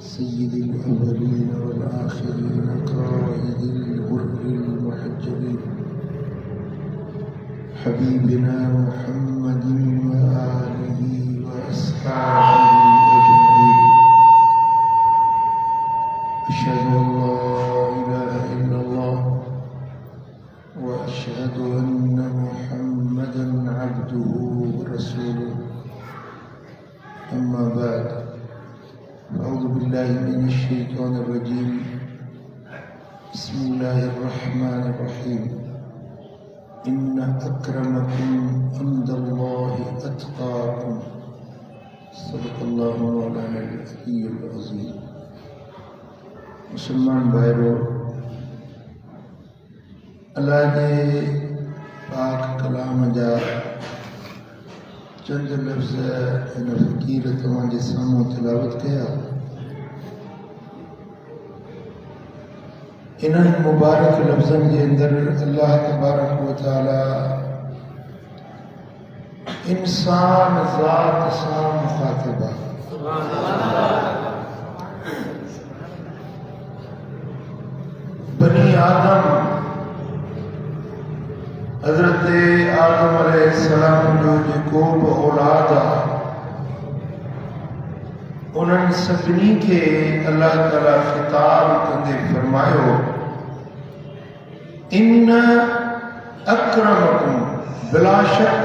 سيد الأولين والآخرين قائد الغر المحجلين حبيبنا محمد وآله وأصحابه أجمعين. أشهد أن لا إله إلا الله وأشهد أن محمدا عبده ورسوله. أما بعد، أعوذ بالله من الشيطان الرجيم. بسم الله الرحمن الرحيم. إن أكرمكم عند الله أتقاكم. صدق الله مولانا العلي العظيم. मुसलमान भाइयों, अल्लाह ने पाक कलाम जा चंद लफ्ज़ इन फ़कीर तव्हांजे साम्हूं तिलावत कया। इन्हनि मुबारक लफ्ज़नि जे अंदरि अल्लाह तबारक व तआला इंसान ज़ात सां मुख़ातिब आहे। बनी आदम, हज़रत आदम अलैहिस्सलाम जो जेको बि औलाद आहे, उन्हनि सभिनी खे अल्लाह ताला ख़िताब कंदे फरमायो, इन अक्रमकुम, बिला शक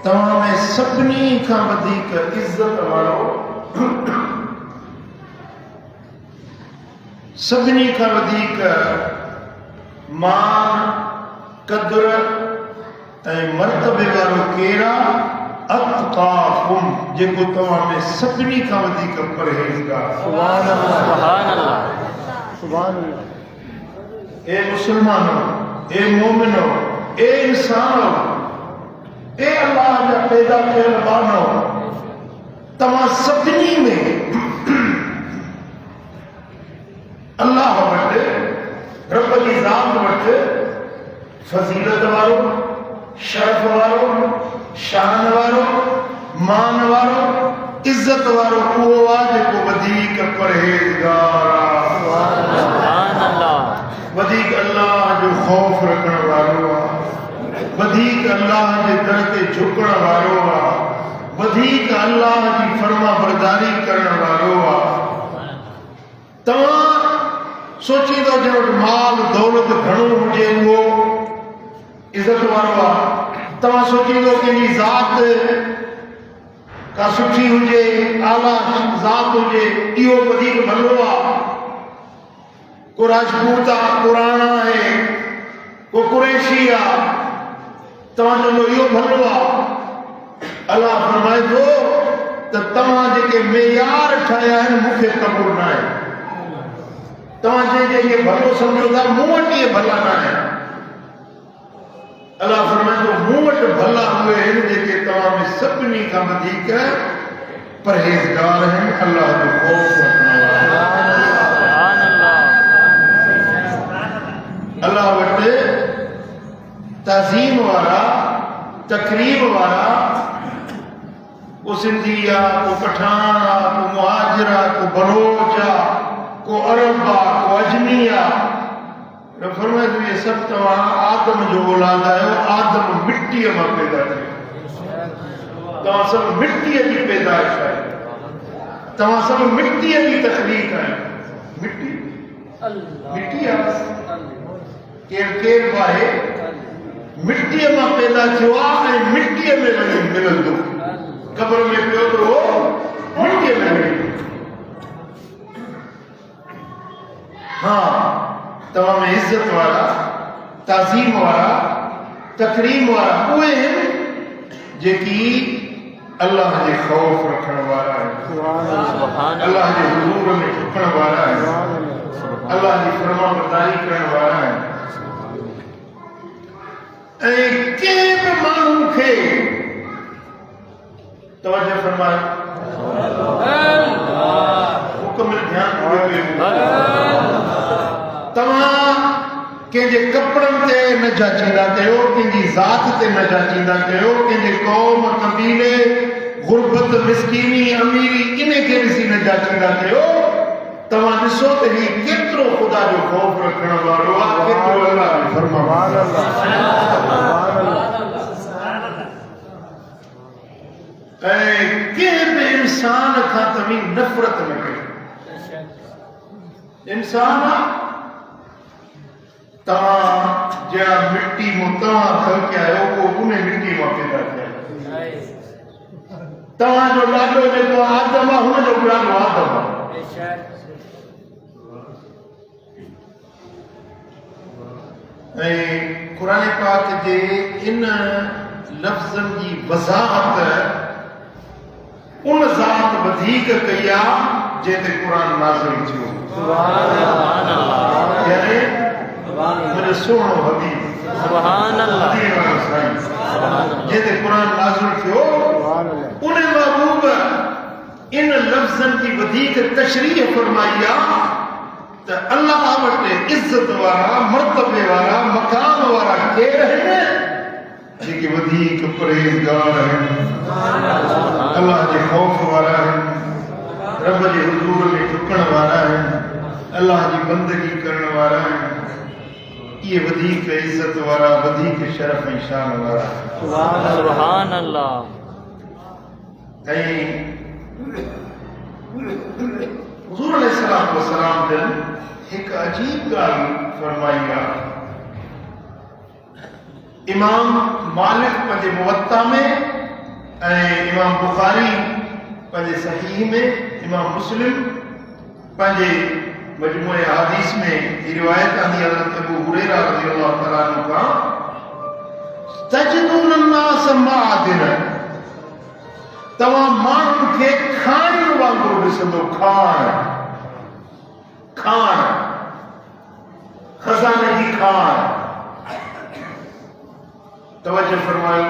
तव्हां में सभिनी खां वधीक इज़्ज़त वारो, सभिनी खां वधीक मान क़द्र ऐं मर्तबे वारो केरा, अत्क़ाकुम, जेको तव्हां में सभिनी खां वधीक परहेज़गार। सुभान अल्लाह, सुभान अल्लाह, सुभान अल्लाह। ए मुसलमानो, ए मोमिनो, ए इंसानो, ए अल्लाह जा पैदा थियल बानो, तव्हां सभिनी में अल्लाह वटि, रब जी ज़ात वटि फज़ीलत वारो, शरफ़ वारो, शान वारो, मान वारो, इज़्ज़त वारो उहो आहे जेको वधीक परहेज़गार आहे, वधीक अल्लाह जो ख़ौफ़ रखण वारो आहे, वधीक अल्लाह जे दर ते झुकण वारो आहे, वधीक अल्लाह जी फर्मा बरदारी करण वारो आहे। तव्हां सोचींदो जे वटि माल दौलत घणो हुजे उहो इज़त वारो आहे। तव्हां सोचींदो कंहिंजी ज़ात का सुठी हुजे, आला ज़ात हुजे, इहो वधीक भलो आहे। को राजपूत आहे, को राणा आहे, को कुरैशी आहे, तव्हां चवंदो इहो भलो आहे। अल्लाह फरमाए थो त तव्हां जेके मेयार ठाहिया आहिनि मूंखे क़बूल न आहे। तव्हां जंहिंखे भलो सम्झो था मूं वटि इहे भला न आहिनि। अल्लाह फरमाए थो मूं वटि भला उहे आहिनि जेके तव्हां में सभिनी खां वधीक परहेज़गार आहिनि, अल्लाह जो ख़ौफ़ रखण वारा। अल्लाह वटि तज़ीम वारा, तकरीम वारा, को सिंधी आहे, को पठान आहे, को मुहाजिर आहे, को बलोच आहे, को अरब आहे, को अजमी आहे। फरमाए थो इहे सभु तव्हां आदम जो औलाद आहियो। आदम मिटीअ मां पैदा थियो, तव्हां सभु मिटीअ जी पैदाइश आहियो, तव्हां सभु मिटीअ जी तख़लीक़ आहियो। मिटी मिटी आहे, केरु केरु बि आहे मिटीअ मां पैदा थियो आहे ऐं मिटीअ में वञी मिलंदो। क़ब्र में पियो त उहो मिटीअ में मिलंदो। हा, तव्हां में इज़त वारा, ताज़ीम वारा, तकरीम वारा उहे आहिनि जेकी अल्लाह जे ख़ौफ़ रखण वारा आहिनि, अल्लाह जे हुज़ूर में झुकण वारा आहिनि, अल्लाह जी फर्मा बरदारी करण वारा आहिनि। ऐं कंहिं बि माण्हू खे तवज्जो फरमायो, हुक्म में ध्यानु ॾियो। तव्हां कंहिंजे कपिड़नि ते न जाचींदा कयो, कंहिंजी ज़ात ते न जाचींदा कयो, कंहिंजे क़ौम, क़बीले, गुरबत मिसकीनी अमीरी इन्हें के ॾिसी न जाचींदा कयो तव्हां ॾिसो त ही केतिरो ख़ुदा जो ख़ौफ़ रखण वारो आहे केतिरो अल्लाह जो फरमान ऐं कंहिं बि इंसान खां तव्हीं नफ़रत न कयो इंसान तव्हां जहिड़ा मिट्टी मां तव्हां खलकिया आहियो उहो उन मिट्टी मां पैदा थिया तव्हांजो ॾाॾो जेको आदम आहे हुनजो ॾाॾो आदम आहे ऐं क़ुर पाक जे इन लफ़्ज़नि जी वज़ाहत उन ज़ात वधीक कई आहे जंहिं ते क़ुर नाज़िल थियो यानी मुंहिंजो सुहिणो हबीब सुभान अल्लाह जंहिं ते क़ुर नाज़िल थियो उन महबूब इन लफ़्ज़नि जी वधीक तशरीह फरमाई आहे त अल्लाह वटि इज़त वारा मर्तबे वारा मकाम वारा केर आहिनि जेके वधीक परहेज़गार आहिनि अल्लाह जे ख़ौफ़ वारा आहिनि रब जे हुज़ूर में झुकण वारा आहिनि अल्लाह जी बंदगी करण वारा आहिनि ये वधीक इज़त वारा वधीक शरफ़ ऐं शान वारा सुभान अल्लाह ऐं हुज़ूर अलैहिस्सलाम वसलाम जन एक अजीब ॻाल्हि फरमाई आहे इमाम मालिक पंहिंजे मुवत्ता में ऐं इमाम बुखारी पंहिंजे सहीह में इमाम मुस्लिम पंहिंजे मजमूए हदीस में ये रिवायत आंदी हज़रत अबू हुरैरा रज़ियल्लाहु तआला अन्हु खां तजदून अन्नास मादिन तव्हां माण्हुनि खे खाणियुनि वांगुरु ॾिसंदो खाण खज़ाने जी खाण तवज्जो फरमायो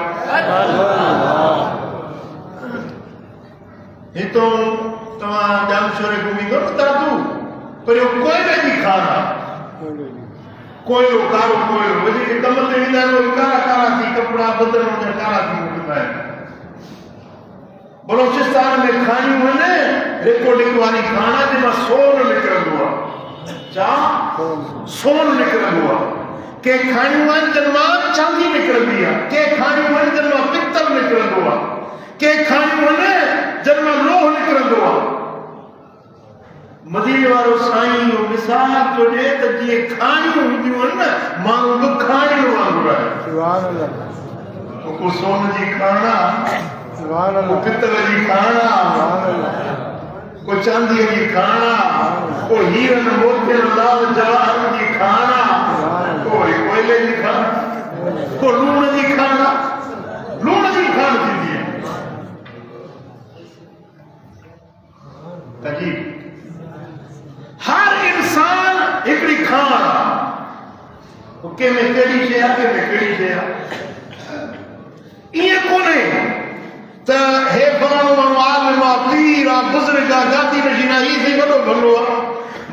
हितों तव्हां जामशोरे घुमींदो न दादू पर इहो कोयले जी खाण आहे कोयलो कारो कोयलो वधीक कम ते वेंदा आहिनि कारा कारा थी कपिड़ा बदन जा कारा थी मोटंदा आहिनि बलोचिस्तान में खाणियूं आहिनि रिकॉर्डिंग वारी खाना जंहिंमां सोन निकिरंदो आहे छा सोन निकिरंदो आहे के खाणियूं आहिनि जिन मां चांदी निकिरंदी आहे के खाणियूं आहिनि जिन मां पित्तल निकिरंदो आहे के खाणियूं आहिनि जिन मां लोह निकिरंदो आहे मदीने वारो साईं इहो मिसाल थो ॾिए त जीअं खाणियूं हूंदियूं आहिनि न माण्हू बि खाणियुनि वांगुरु आहे को सोन जी खाण आहे को पित्तल जी खाण आहे को चांदीअ जी खाण आहे को हीरनि मोतियनि लाल जवाहरनि जी खाण आहे को कोयले जी खाण को लूण जी खाण लूण जी खाण थींदी आहे अजीब हर इंसान हिकिड़ी खाण आहे कंहिंमें कहिड़ी शइ आहे कंहिंमें कहिड़ी शइ आहे ईअं कोन्हे त हे फलाणो माण्हू आलिम आहे पीर आहे बुज़ुर्ग आहे जाती नशीन आहे हीउ साईं वॾो भलो आहे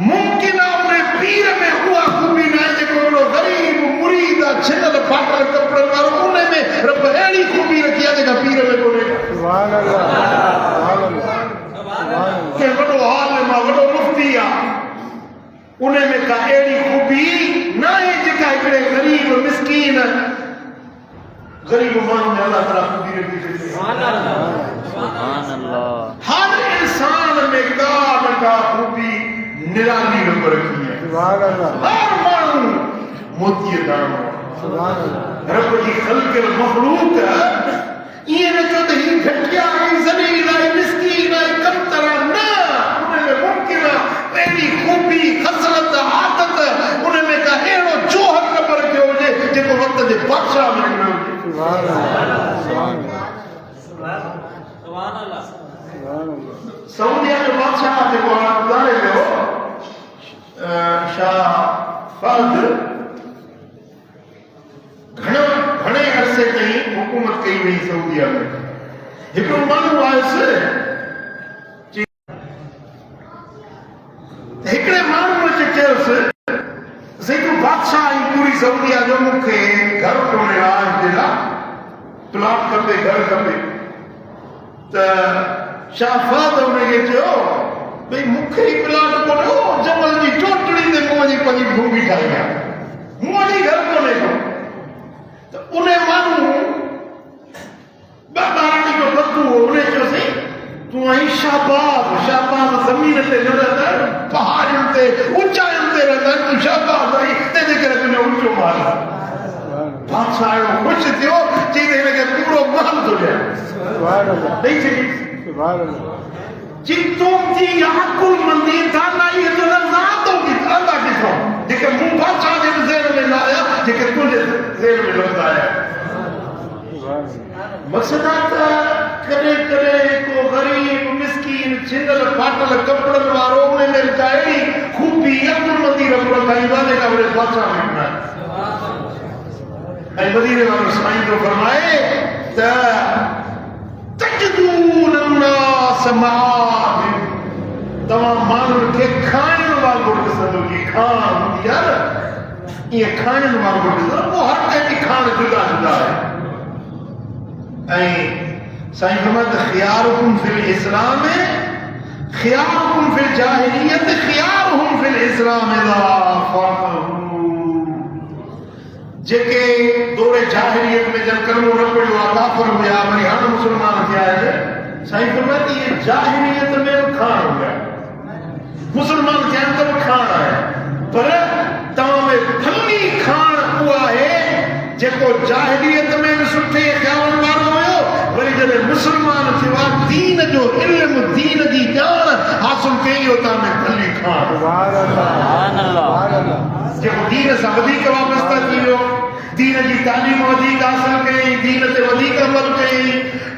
मुमकिन आहे उन पीर में उहा ख़ूबी न आहे जेको वॾो ग़रीब मुरीद आहे छिनल फाटल कपिड़नि वारो उन में रब अहिड़ी ख़ूबी रखी आहे जेका पीर में कोन्हे के वॾो आलिम आहे वॾो मुफ़्ती आहे उन में का अहिड़ी ख़ूबी न आहे जेका हिकिड़े ग़रीब मिसकीन गरीब माण्हू में अल्लाह ताला ख़ूबी रखी आहे हर इंसान में का न का ख़ूबी निराली रब रखी है हर माण्हू मोतीअ दाणो रब जी ख़ल्क़ मख़लूक़ ईअं न चओ त हीउ घटिया आहे ज़लील आहे मिस्कीन आहे कमतर आहे न उन में मुमकिन आहे अहिड़ी ख़ूबी ख़सलत आदत उन में का अहिड़ो जोहर रब रखियो हुजे जेको वक़्त जे बादशाह में निकिरियो हुजे सऊदीअ जो बादशाह जेको हाणे गुज़ारे वियो शाह फहद घणे अरसे ताईं हुकूमत कई वई सऊदीअ में हिकिड़ो माण्हू आयुसि हिकिड़े माण्हू अची चयोसि साईं तूं बादशाह आहीं पूरी सऊदीअ जो मूंखे घर कोन्हे राज जे लाइ प्लॉट खपे घर खपे शाफात उनखे चयो भई मूंखे ई प्लाट कोन्हे जबल जी चोटड़ी ते मूं जी पंहिंजी भूमि ठाही आहे मूं वटि घर कोन्हे को त उन माण्हू ॿारनि जो बदू हो उन चयोसीं तूं आई शाबाश शाबाश ज़मीन ते न रहंदा पहाड़ियुनि ते ऊचाइयुनि ते रहंदा तूं शाबाश आई तंहिंजे करे तुंहिंजो ऊचो माल बादशाह अहिड़ो ख़ुशि थियो चई त हिनखे पूरो माल थो ॾियां ॾेई छॾी जी तुमची अकुलमंदी दानाई जो नज़ातो की अदा ॾिठो जेके मूं बादशाह जे ज़हन में न आया जेके तुंहिंजे ज़हन में लॻंदा आया मक़सद आहे त कॾहिं कॾहिं को ग़रीब मिस्कीन छिंदल फाटल कपिड़नि वारो उन में का अहिड़ी खूबी अकुलमंदी रखंदो आहे जेका वॾे बादशाह में न आहे ऐं मदीने वारो साईं जो फरमाए त तजदून الناس معادن तव्हां माण्हुनि खे खाइण वांगुरु ॾिसंदो की खाण हूंदी आहे न ईअं खाइण वांगुरु ॾिसंदो पोइ हर कंहिंजी खाण जुदा जुदा आहे ऐं साईं फरमाए त ख़ियारुकुम फिल इस्लाम ख़ियारुकुम फिल जाहिलियत ख़ियारुहुम फिल इस्लाम इज़ा फ़क़हू जेके दौरे जाहिलियत में जब कलमो न पढ़ियो आहे काफ़िर हुया वरी हाणे मुस्लमान थिया आहिनि साईं फरमाए थी ये जाहिलियत में खाण हुया मुसलमान थिया आहिनि त बि खाण आहे पर तव्हां में भली खाण उहा आहे जेको जाहिलियत में बि सुठे ख़्यालनि वारो हुयो वरी जॾहिं मुसलमान थियो आहे दीन जो इल्मु दीन जी ॼाण हासिल कई तव्हां में भली खाण जेको दीन सां वधीक वाबस्ता थी वियो दीन जी तालीम वधीक हासिल कई दीन ते वधीक अमल कई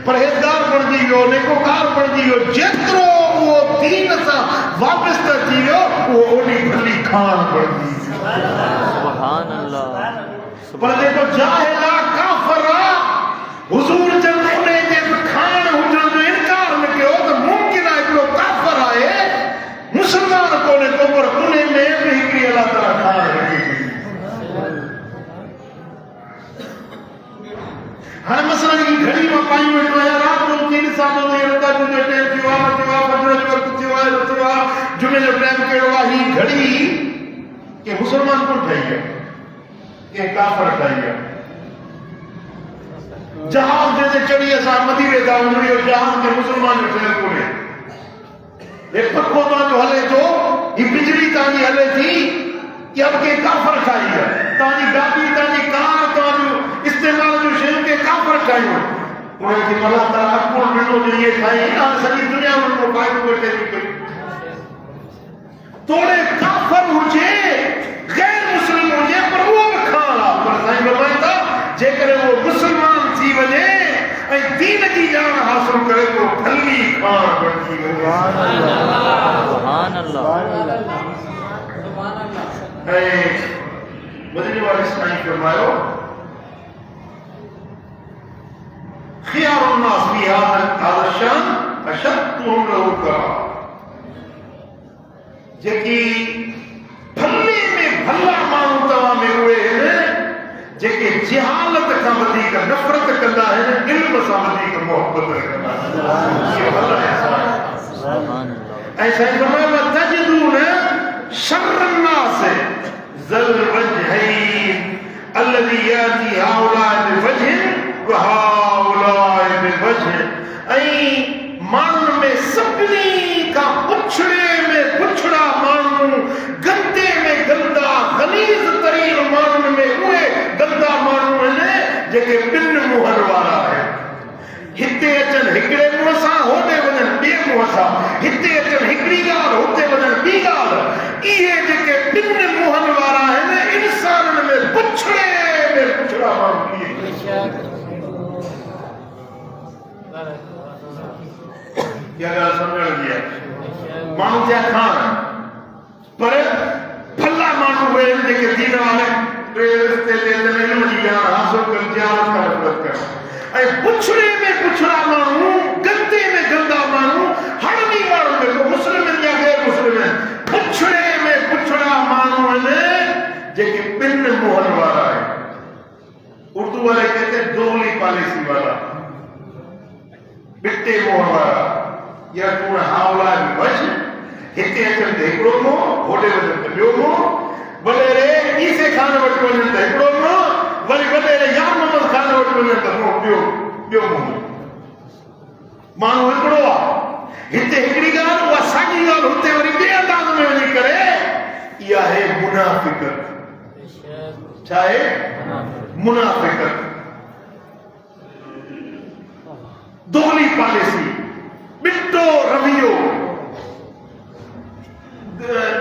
परहेज़गार बणिजी वियो नेकोकार बणिजी वियो जेतिरो उहो दीन सां वाबस्ता थी वियो उहो ओॾी भली खाण बणिजी सुभान अल्लाह पर जेको जाहिल आहे काफ़िर आहे हुज़ूर जन उन जे खाण हुजण जो इनकार न कयो त मुमकिन आहे हिकिड़ो काफ़िर आहे मुस्लमान कोन्हे को पर उन में बि हिकिड़ी अलाह ताला खाण रखी हाणे मसलन की घड़ी में पाई वेठो आहियां रात जो 3 साल जो रंगा जो टाइम थियो आहे फजर जो वक़्तु थियो आहे जुमे जो टाइम कहिड़ो आहे ही घड़ी के मुसलमान कोन ठाही आहे के काफ़िर ठाही आहे जहाज ते चढ़ी असां मदीने था वञूं जहाज के मुसलमान जो ठहियल कोन्हे हे पखो तव्हांजो हले थो ही बिजली तव्हांजी हले थी या के काफ़िर ठाही आहे तव्हांजी गाॾी तव्हांजी कार तव्हांजो इस्तेमाल जो शयूं के काफ़िर ठाहियूं उनखे अलाह ताला अकुल ॾिनो जो इहे ठाही हाणे सॼी दुनिया में उनजो फ़ाइदो वठे थी पई तोड़े काफ़िर हुजे गैर मुस्लिम हुजे पर उहो बि खाण आहे पर साईं फरमाइनि था जेकर उहो मुस्लमान थी वञे ऐं दीन जी ॼाण हासिल करे तो भली खाण बणिजी वञे सुभान अल्लाह ऐं मदीने वारे साईं फरमायो خيار الناس في هذا الشان أشدهم له كرامة जेकी भले में भला माण्हू तव्हां में उहे आहिनि जेके जिहालत खां वधीक नफ़रत कंदा आहिनि इल्म सां वधीक मोहबत रखंदा आहिनि ऐं साईं फरमायो तजदून शर الناس ذل وجهين الذي ياتي هؤلاء بوجه وهؤلاء بوجه ऐं माण्हुनि में सभिनी खां पुछड़े में पुछड़ा माण्हू गंदे में गंदा ग़लीज़ तरीन माण्हुनि में उहे गंदा माण्हू आहिनि जेके ॿिनि मुंहंनि वारा आहिनि हिते अचनि हिकिड़े मुंहं सां होॾे वञनि ॿिए मुंहं सां हिते अचनि हिकिड़ी ॻाल्हि हुते वञनि ॿी ॻाल्हि इहे जेके ॿिनि मुंहंनि वारा आहिनि इंसाननि में पुछड़े में पुछड़ा माण्हू इहे क्या ॻाल्हि सम्झ लॻी आहे माण्हू थिया खाण पर भला माण्हू उहे आहिनि जेके दीन वारे रस्ते ते इल्म जी ॼाण हासिल कनि जिहालत खां नफ़रत कनि ऐं पुछड़े में पुछड़ा माण्हू गंदे में गंदा माण्हू हड़नी माण्हू जेको मुस्लिम या गैर मुस्लिम पुछड़े में पुछड़ा माण्हू आहिनि जेके ॿिनि मुंहंनि वारा आहिनि उर्दू वाले कहते हैं दोगली पॉलिसी वाला टे मोहर वारा या तू हावला बच हिते अचन ते हिकड़ो मोह होडे वजन ते ॿियो मोह भले रे ईसे खान वटि वञनि त हिकड़ो मोह वरी भले रे यार मोहम्मद खान वटि वञनि त मोह ॿियो मोह माण्हू हिकड़ो आहे हिते हिकड़ी ॻाल्हि उहा साॻी ॻाल्हि हुते वरी ॿिए अंदाज़ में वञी करे इहा आहे मुनाफ़िक़त छा आहे मुनाफ़िक़त दोहली पॉलिसी बिट्टो रवैयो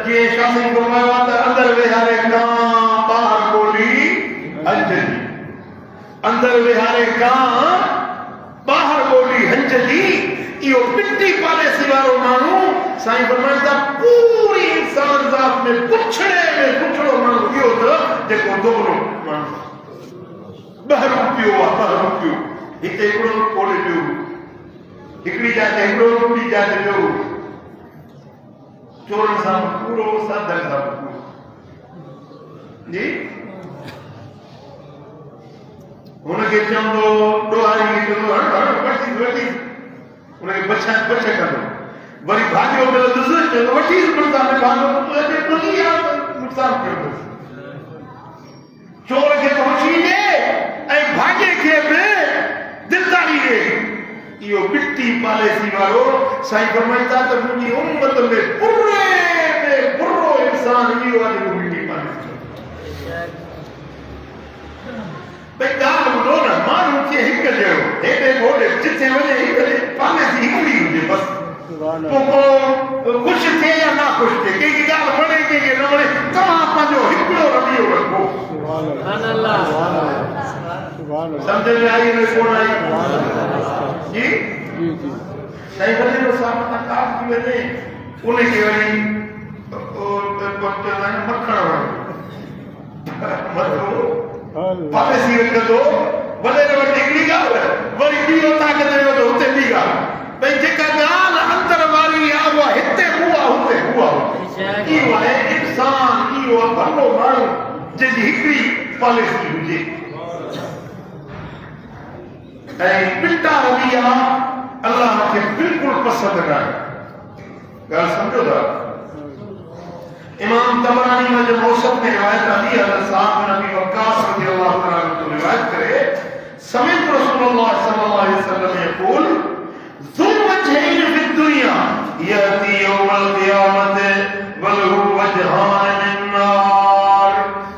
जे शासन फरमायो आहे त अंदर वेहारे कां ॿाहिर ॿोली हंजदी अंदर वेहारे कां ॿाहिर ॿोली हंजदी इहो बिट्टी पॉलिसी वारो माण्हू साईं फरमाइनि था पूरी इंसान ज़ात में पुछड़ो माण्हू इहो त जेको दोहरो माण्हू ॿाहिरो पियो आहे हिते हिकिड़ो कोड़े ॿियो हिकिड़ी जात हिकिड़ो ॿी जात ॿियो चोरनि सां पूरो साधन सां पूरो जी हुनखे चवंदो ॾोहारी चवंदो हट वठी उनखे बच कंदो वरी भाॼियो मिलंदुसि चवंदो वठी नुक़सान में भाॻो नुक़सान कयो चोर खे पहुची ॾे ऐं भाॼे खे बि दिलदारी ॾे इहो बिट्टी पॉलिसी वारो साईं फरमाइनि था त मुंहिंजी उम्मत में बुरो इंसान इहो आहे जेको बिट्टी पॉलिसी भई ॻाल्हि ॿुधो न माण्हू खे हिकु जहिड़ो हेॾे होॾे जिथे वञे हिकु पॉलिसी हिकिड़ी हुजे बसि पोइ ख़ुशि थिए या ना ख़ुशि थिए कंहिंखे ॻाल्हि वणे कंहिंखे न वणे तव्हां पंहिंजो हिकिड़ो रवैयो रखो समझ में आई में कोन आई जी साईं फरीद साहब का काम की वजह उनके वरी मक्खण पॉलिसी रखंदो भले न वटि हिकिड़ी ॻाल्हि वरी ॿी उतां कंदो त हुते ॿी ॻाल्हि भई जेका ॻाल्हि अंदर वारी आहे उहा हिते उहा हुते इहो आहे इंसान इहो आहे भलो माण्हू जंहिंजी हिकिड़ी पॉलिसी हुजे ऐं बिट्टा रवैया अल्लाह खे बिल्कुलु पसंदि न आहे ॻाल्हि सम्झो था इमाम तबरानी में जो मौसम में रिवायत अली साहब नबी वक्कास रज़ी अल्लाह तआला अन्हु रिवायत करे समित रसूलुल्लाह सल्लल्लाहु अलैहि वसल्लम यक़ूल ज़ुल वजहैन फी दुनिया याती यौमल क़ियामत वलहु वजहान मिन नार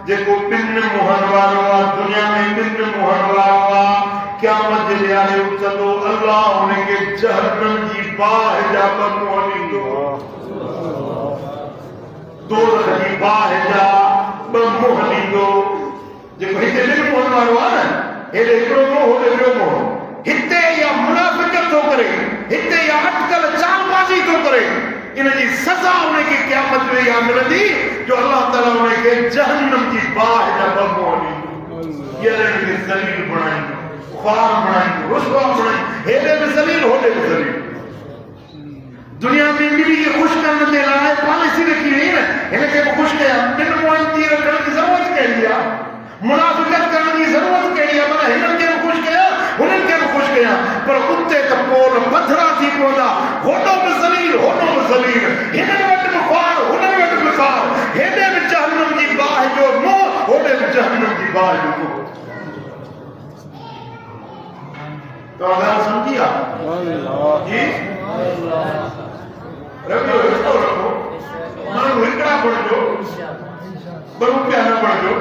जेको बिन मुहर वारो आहे दुनिया में बिन मुहर वारो आहे क़यामत जे ॾियारे उथंदो अल्लाह हुनखे जहन्नम जी बाहि जा ॿ मुंहं ॾींदो दोज़ख जी बाहि जा ॿ मुंहं ॾींदो जेको हिते बिन मुहर वारो आहे न हेॾे हिकिड़ो मुंहुं होॾे ॿियो मुंहुं हिते या मुनाफ़िक़त थो करे हिते या अटकल चालबाज़ी थो करे इन जी सज़ा हुनखे क़यामत में इहा मिलंदी जो अल्लाह ताला हुनखे जहन्नम जी बाहि जा ॿ मुंहं ॾींदो हिनखे ज़लील बणाईंदो ख़्वार बणाईंदो रुसवा बणाईंदो हेॾे बि ज़लील होॾे बि ज़लील दुनिया में ॿिली खे ख़ुशि करण जे लाइ पॉलिसी रखी वई न हिनखे बि ख़ुशि कयां ॿिनि मुंहंनि जी रखण जी ज़रूरत कहिड़ी आहे मुनाफ़िक़त करण जी ज़रूरत कहिड़ी आहे माना हिननि खे बि ख़ुशि कयां हुननि खे बि ख़ुशि कयां पर उते त पोल पथरा थी पवंदा होॾो बि ज़लील होॾो बि ज़लील हिननि वटि बि ख़्वार हुननि वटि बि ख़्वार हेॾे बि जहन्नम जी बाहि जो मुंहुं होॾे बि जहन्नम जी बाहि जो मुंहुं तो अगर समझी आप जी रखो रखो मानो हिकड़ा पढ़ो बरू क्या न पढ़ो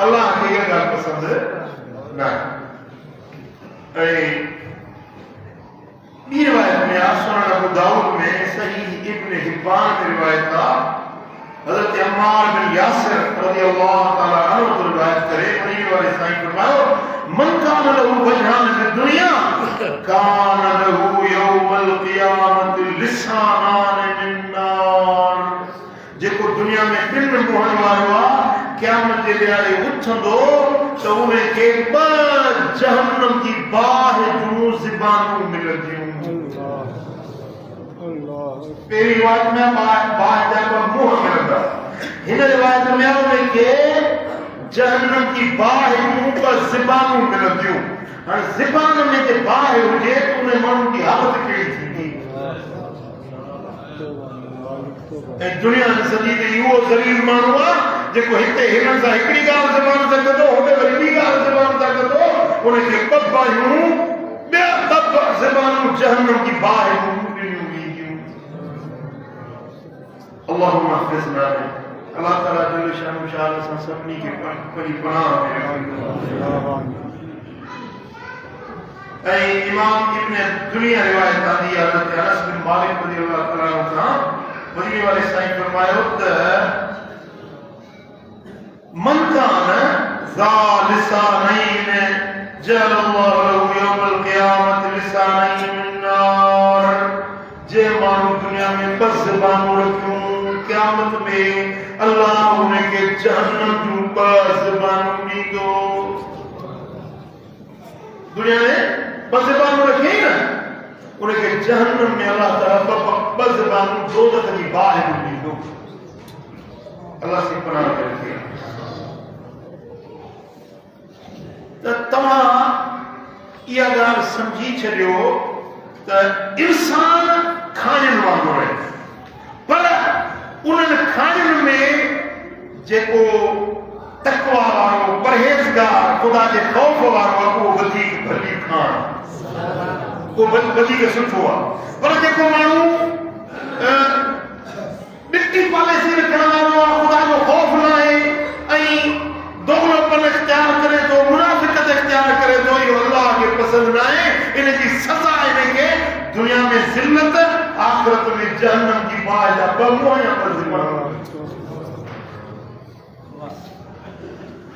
अल्लाह के ये गाल पसंद ना ऐ बी रिवायत में सुनन अबू दाऊद में सही इब्न हिब्बान की रिवायत था हजरत अम्मार बिन यासिर रज़ियल्लाहु ताला अन्हु रिवायत करे उन्हीं वाले साईं फरमायो मन कान लहू वजहान फी दुनिया कान लहू यौमल क़ियामत लिसानान मिन नार जेको दुनिया में बिन मुहर वारो आहे क़यामत जे ॾियारे उथंदो त उनखे ॿ जहन्नम जी बाहि जूं ज़बानूं मिलंदियूं पहिरीं रिवायत में बाहि जा ॿ मुंहं मिलंदा हिन रिवायत में उनखे जहन्नम की बाहि ऊपर ज़िबानूं मिलंदियूं। हाणे ज़िबान में जे बाहि हुजे त उन माण्हू जी हालत कहिड़ी थींदी। ऐं दुनिया जी सॼी ते इहो ज़लील माण्हू आहे जेको हिते हिननि सां हिकिड़ी ॻाल्हि ज़बान सां कंदो, होॾे वरी ॿी ॻाल्हि ज़बान सां कंदो, उनखे ॿ बाहियूं ॿिया ॿ ज़बानूं जहन्नम की बाहि ॾिनियूं वेंदियूं। अल्लाहुम्मा हफ़िज़ना में अल्लाह ताला जल शानु शान सां सभिनी खे पंहिंजी पनाह में रखे। ऐं इमाम इब्न दुनिया रिवायत आंदी आहे हज़रत अनस बिन मालिक रज़ियल्लाहु ताला अन्हु खां मदीने वाले साईं फरमायो त मन कान ज़ा लिसानैन जअलल्लाहु लहू यौमल क़ियामत लिसानैन मिन नार। जे माण्हू दुनिया में ॿ ज़बानूं रखियूं, क़यामत में अल्लाह उनखे जहन्नम जूं ॿ ज़बानूं ॾींदो। दुनिया में ॿ ज़बानूं रखियईं न, उनखे जहन्नम में अल्लाह ताला ॿ ज़बानूं दोज़ख जी बाहि ॾींदो। अल्लाह से पनाह करे। त तव्हां इहा ॻाल्हि सम्झी छॾियो त इंसान खाणियुनि वांगुरु आहे, पर उन्हनि खाणियुनि में जेको तक़वा वारो परहेज़गार ख़ुदा जे ख़ौफ़ वारो आहे उहो वधीक भली खाण, उहो वधीक सुठो आहे। पर जेको माण्हू ॾिटी पॉलिसी रखण वारो आहे, ख़ुदा जो ख़ौफ़ न आहे ऐं दोगलोपन इख्तियार करे थो, मुनाफ़िक़त इख्तियार करे थो, इहो अल्लाह खे पसंदि न आहे। इन जी सज़ा इनखे दुनिया में ज़िल्लत, आख़िरत में जहन्नम जी बाहि जा ॿ मुंहं या ॿ ज़बान।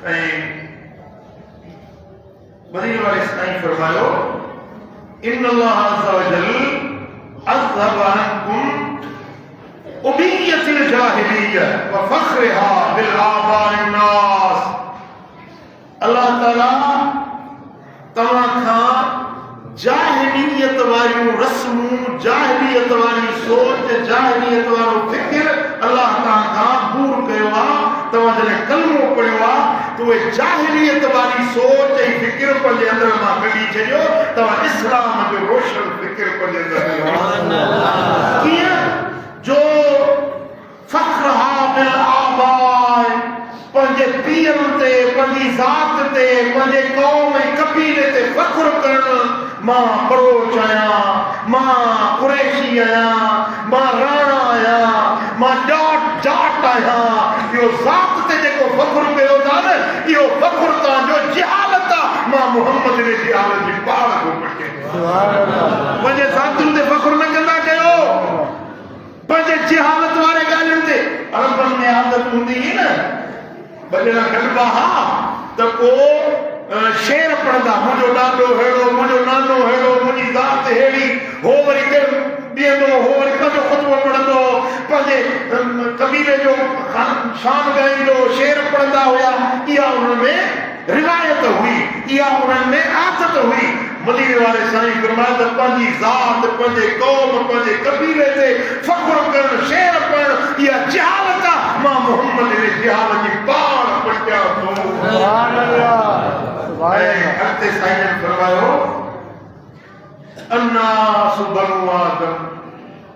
ऐं मदीने वाले साईं फरमायो इन्नल्लाह अज़्ज़ा वजल अज़हब अन्कुम उबिय्यतिल जाहिलिय्या व फ़ख्रिहा बिल आबाइन नास। अल्लाह ताला तव्हां खां जाहिलियत वारियूं रस्मूं, जाहिलियत वारी सोच, जाहिलियत वारो फ़िक्र अल्लाह तव्हां खां दूर कयो आहे। तव्हां जॾहिं कलमो पढ़ियो आहे त उहे जाहिलियत वारी सोच ऐं फ़िक्र पंहिंजे अंदर मां कढी छॾियो, तव्हां इस्लाम जो रोशन फ़िक्र पंहिंजे अंदर कीअं जो फ़ख्रहा बिल आबाए, पंहिंजे पीरनि ते, पंहिंजी ज़ात ते, पंहिंजे क़ौम ऐं कबीले ते फ़ख्रु करणु। मां बलोच आहियां, मां कुरैशी आहियां, मां राणा आहियां, मां जाट आहियां। इहो ज़ात ते जेको फ़ख्रु कयो था न, इहो फ़ख्रु तव्हांजो जिहालत आहे। मां मुहम्मद जे जिहालत जी पाड़ थो पटे। पंहिंजे ज़ातुनि ते फ़ख्रु न कंदा कयो, पंहिंजे जिहालत वारे ॻाल्हियुनि ते। अरबनि में आदत हूंदी हुई न, भॼन गॾिबा हा त पोइ शेर पढ़ंदा, मुंहिंजो ॾाॾो अहिड़ो, मुंहिंजो नानो अहिड़ो, मुंहिंजी ज़ात अहिड़ी। हो वरी बीहंदो, हो वरी पंहिंजो ख़ुतबो पढ़ंदो, पंहिंजे कबीले जो शान ॻाईंदो, शेर पढ़ंदा हुया। इहा उन्हनि में रिवायत हुई, इहा उन्हनि में आदत हुई। मदीने वाले साईं फरमाया त पंहिंजी ज़ात, पंहिंजे क़ौम, पंहिंजे कबीले ते फ़ख्रु करणु, शेर पढ़णु, इहा जिहालत आहे। मां मुहम्मद जे जिहालत जी पाड़ पटिया थो। अॻिते साईं फरमायो अन्नास बनु आदम,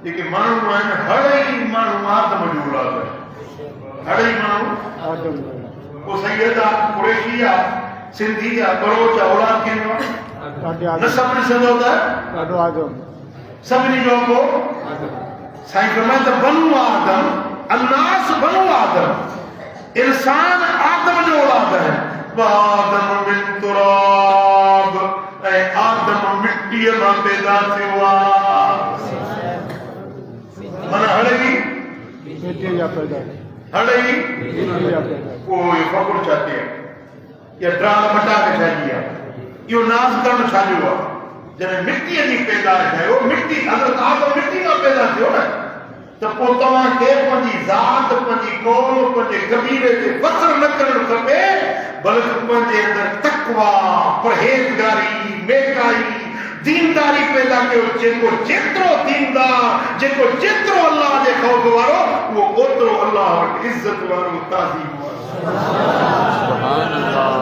जेके माण्हू आहिनि हड़ई माण्हू आदम जो औलाद आहे। हड़ई माण्हू को सैयद आहे, कुरैशी आहे, सिंधी आहे, बलोच आहे, औलाद कंहिंजो आहे? नसब ॾिसंदो त सभिनी जो को साईं फरमाए त बनु आदम, अन्नास बनु आदम, इंसान आदम जो औलाद है। आदम मिन तुराब, ऐं आदम मिट्टीअ मां पैदा थियो आहे। माना हड़ई मिट्टी जा पैदा, हड़ई कोई फ़ख्रु छा थिए, या ड्राम मटाक छाजी आहे, इहो नाज़ करणु छाजो आहे। जॾहिं मिट्टीअ जी पैदाइश कयो, मिट्टी हज़रत आदम मिट्टी मां पैदा थियो न, त पोइ तव्हांखे पंहिंजी ज़ात, पंहिंजी क़ौम, पंहिंजे कबीले ते फ़ख्रु न करणु खपे, बल्कि पंहिंजे अंदर तक़वा, परहेज़गारी, नेकाई, दीनदारी पैदा कयो। जेको जेतिरो दीनदार, जेको जेतिरो अल्लाह जे ख़ौफ़ वारो, उहो ओतिरो अल्लाह वटि इज्जत वारो ताज़ीम वारो। सुभान अल्लाह,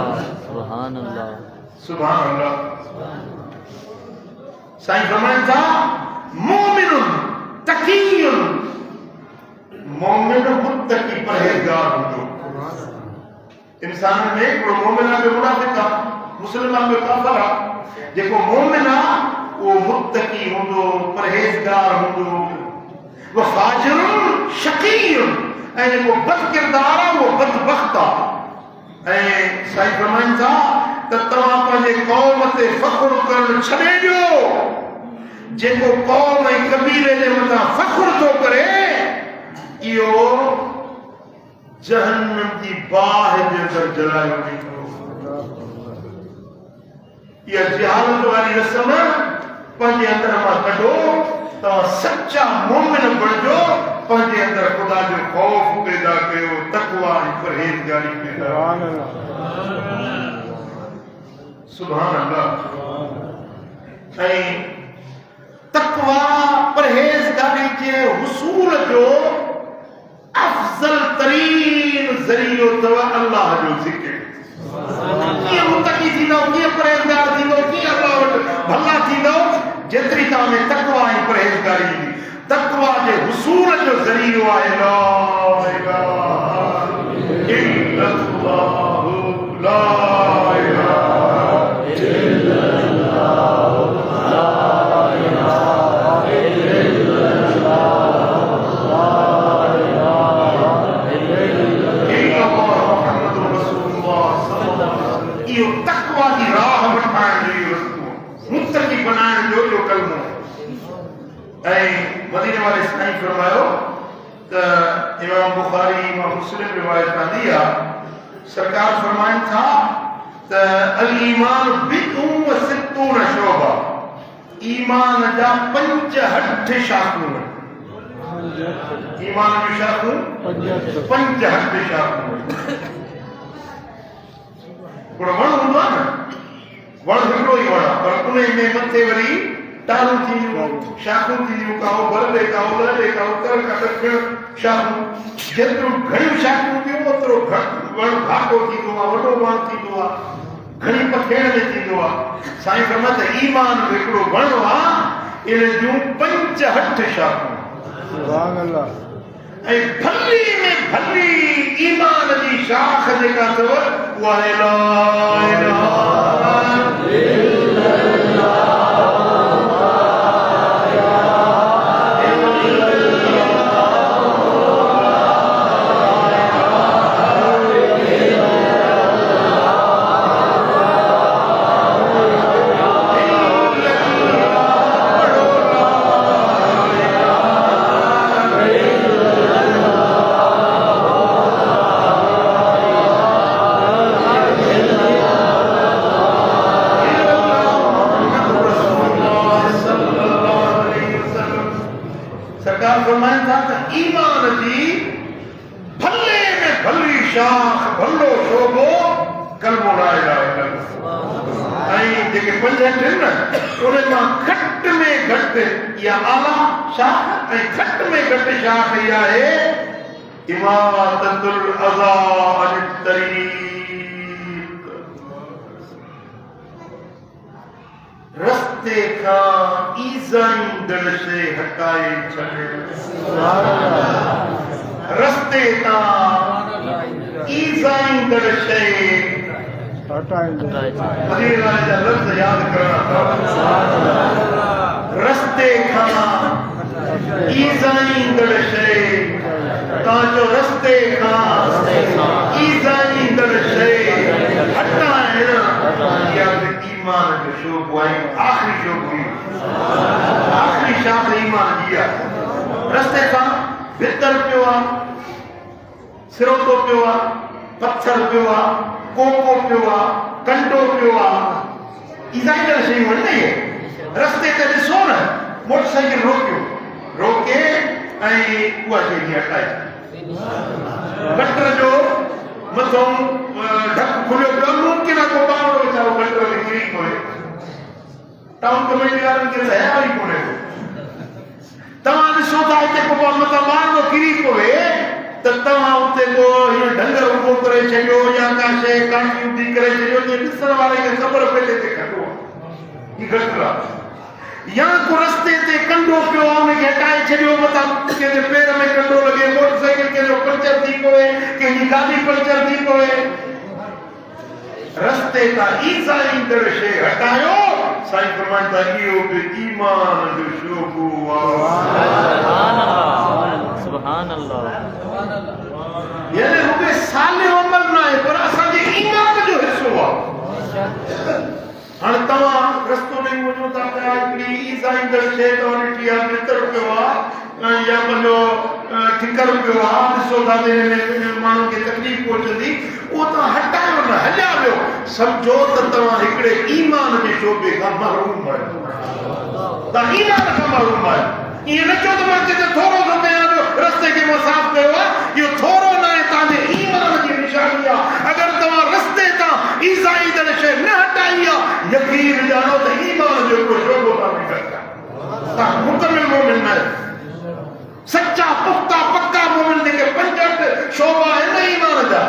सुभान अल्लाह, सुभान अल्लाह। साईं फरमाइनि था मोमिनुन तक़ीयुन, मोमिन मुत्तकी परहेज़गार हूंदो। इंसान में हिकिड़ो मोमिन आहे, मुनाफ़िक़ आहे, मुस्लिमान में काफ़िर आहे। जेको मोमिन आहे उहो मुत्तकी हूंदो, परहेज़गार हूंदो। वो फाजिरुन शक़ीयुन, ऐं जेको बदकिरदार आहे उहो बदबख़्त आहे। ऐं साईं फरमाइनि था त तव्हां पंहिंजे क़ौम ते फ़ख़्रु करणु छॾे ॾियो। जेको क़ौम ऐं क़बीले जे मथां फ़ख़्रु थो करे इहो जहन्नम जी बाहि जे अंदरि जलायो वेंदो। इहा जहालत वारी रस्म पंहिंजे अंदर मां कढो। तव्हां सच्चा मोमिन बणिजो, पंहिंजे अंदर ख़ुदा जो ख़ौफ़ पैदा कयो, तक़वा ऐं परहेज़गारी पैदा कयो। सुभान अल्लाह। ऐं तक़वा परहेज़गारी जे हुसूल जो अफ़ज़ल तरीन ज़रियो अथव अल्लाह जो ज़िक्र। कीअं मुत्तक़ी थींदो, कीअं परहेज़गार थींदो, कीअं अल्लाह वटि भला थींदो, जेतिरी तव्हां में तक़वा ऐं परहेज़गारी ईंदी। तक़वा जे हुसूल जो ज़रियो आहे ला इलाहा इल्लल्लाहु, ला इलाहा इल्लल्लाहु, ला इलाहा इल्लल्लाहु, ला इलाहा इल्लल्लाहु मुहम्मदुर रसूलुल्लाह सल्लल्लाहु अलैहि वसल्लम। इहो तक़वा जी राह वठाइण जो इहो रस्तो, मुत्तक़ी बनाइण जो इहो कलमो। ऐं मदीने वाले साईं फरमायो त इमाम बुखारी इमाम मुस्लिम रिवायत आंदी आहे। सरकार फरमाइनि था त अल ईमान बिदउन व सित्तून शोबा, ईमान जा 65 शाखूं। ईमान जूं शाखूं 65 शाखूं। हिकिड़ो वण हूंदो आहे न, वण हिकिड़ो ई वण आहे, पर उन में मथे वरी टालूं थींदियूं, शाखूं थींदियूं, काओ बरले, काओ लड़े, काओ तर का ॾखिण शाखूं। जेतिरो घणियूं शाखूं हूंदियूं ओतिरो वण घाटो थींदो आहे, वॾो वण थींदो आहे, घणी पखेड़ में थींदो आहे। साईं फरमाइनि त ईमान हिकिड़ो वण आहे, इन जूं 65 शाखूं। सुभान अल्लाह। ऐं भली में भली ईमान जी शाख जेका अथव उहा आहे ला इलाहा इल्लल्लाह। इमाततुल अज़ा अनित तरीक़, रस्ते खां ईज़ाईंदड़ शइ हटाए छॾे। रस्ते तां ईज़ाईंदड़ शइ हटाईंदड़ जा लफ़्ज़ यादि करणा। रस्ते खां ईज़ाईंदड़ शइ, तव्हांजो रस्ते खां ईज़ाईंदड़ शइ हटाइण, इहा ईमान जो शोबो आहे। आख़िरी शोबो, आख़िरी शाख ईमान जी आहे। रस्ते खां भितर पियो आहे, सिरोतो पियो आहे, पत्थर पियो आहे, कोको पियो आहे, कंडो पियो आहे, ईज़ाईंदड़ शयूं आहिनि न इहे। रस्ते ते ॾिसो न, मोटरसाइकिल रोकियो, रोके ऐं उहा शइ हटाए। गटर जो मथों ढक खुलियो पियो, मुमकिन आहे को बावड़ो वीचारो गटर में किरी पए। टाउन कमेटी वारनि खे त हया ई कोन्हे को। तव्हां ॾिसो था हिते को मथां ॿारड़ो किरी पवे त तव्हां ते को ये ढंगर उबो करे छयो या का शे काटी उदी करे छयो जे ॾिसण वारे खे ख़बर पए ते खटो ई घटरा या को रस्ते ते कंडो पियो उन खे हटाए छॾियो मथां के जे पेर में कंडो लगे मोटरसाइकिल के जो पंचर थी पवे के जी गाड़ी पंचर थी पवे रस्ते का ईसाई दर शे हटायो साईं फरमाइता इहो बि ईमान जो शोभो सुभान अल्लाह यानी रुके साले अमल ना है पर असा जे ईमान जो हिस्सो आहे हाणे तव्हां रस्तो ॾेई वञो था पिया हिकिड़ी ईसाई दर शे तव्हां ॾिठी आहे मित्र पियो आहे या पंहिंजो ठिकर पियो आहे ॾिसो था माण्हू खे तकलीफ़ पहुचंदी उहो तव्हां हटायो न हलिया वियो सम्झो त तव्हां हिकिड़े ईमान जे शोभे खां महरूम आहियो तव्हां ईमान खां महरूम आहियो ईअं न चओ त मां किथे थोरो थो कयां पियो रस्ते खे मां साफ़ कयो आहे इहो थोरो न आहे तव्हांजे ईमान जी निशानी आहे अगरि तव्हां रस्ते तां ईसाई दर शे न हटाई आहे यकीन ॼाणो त ईमान जो को शोभो तव्हां तव्हां मुकमिल मोमिन न आहियो सच्चा पुख्ता पक्का मोमिन जेके पंज शोभा आहिनि ईमान जा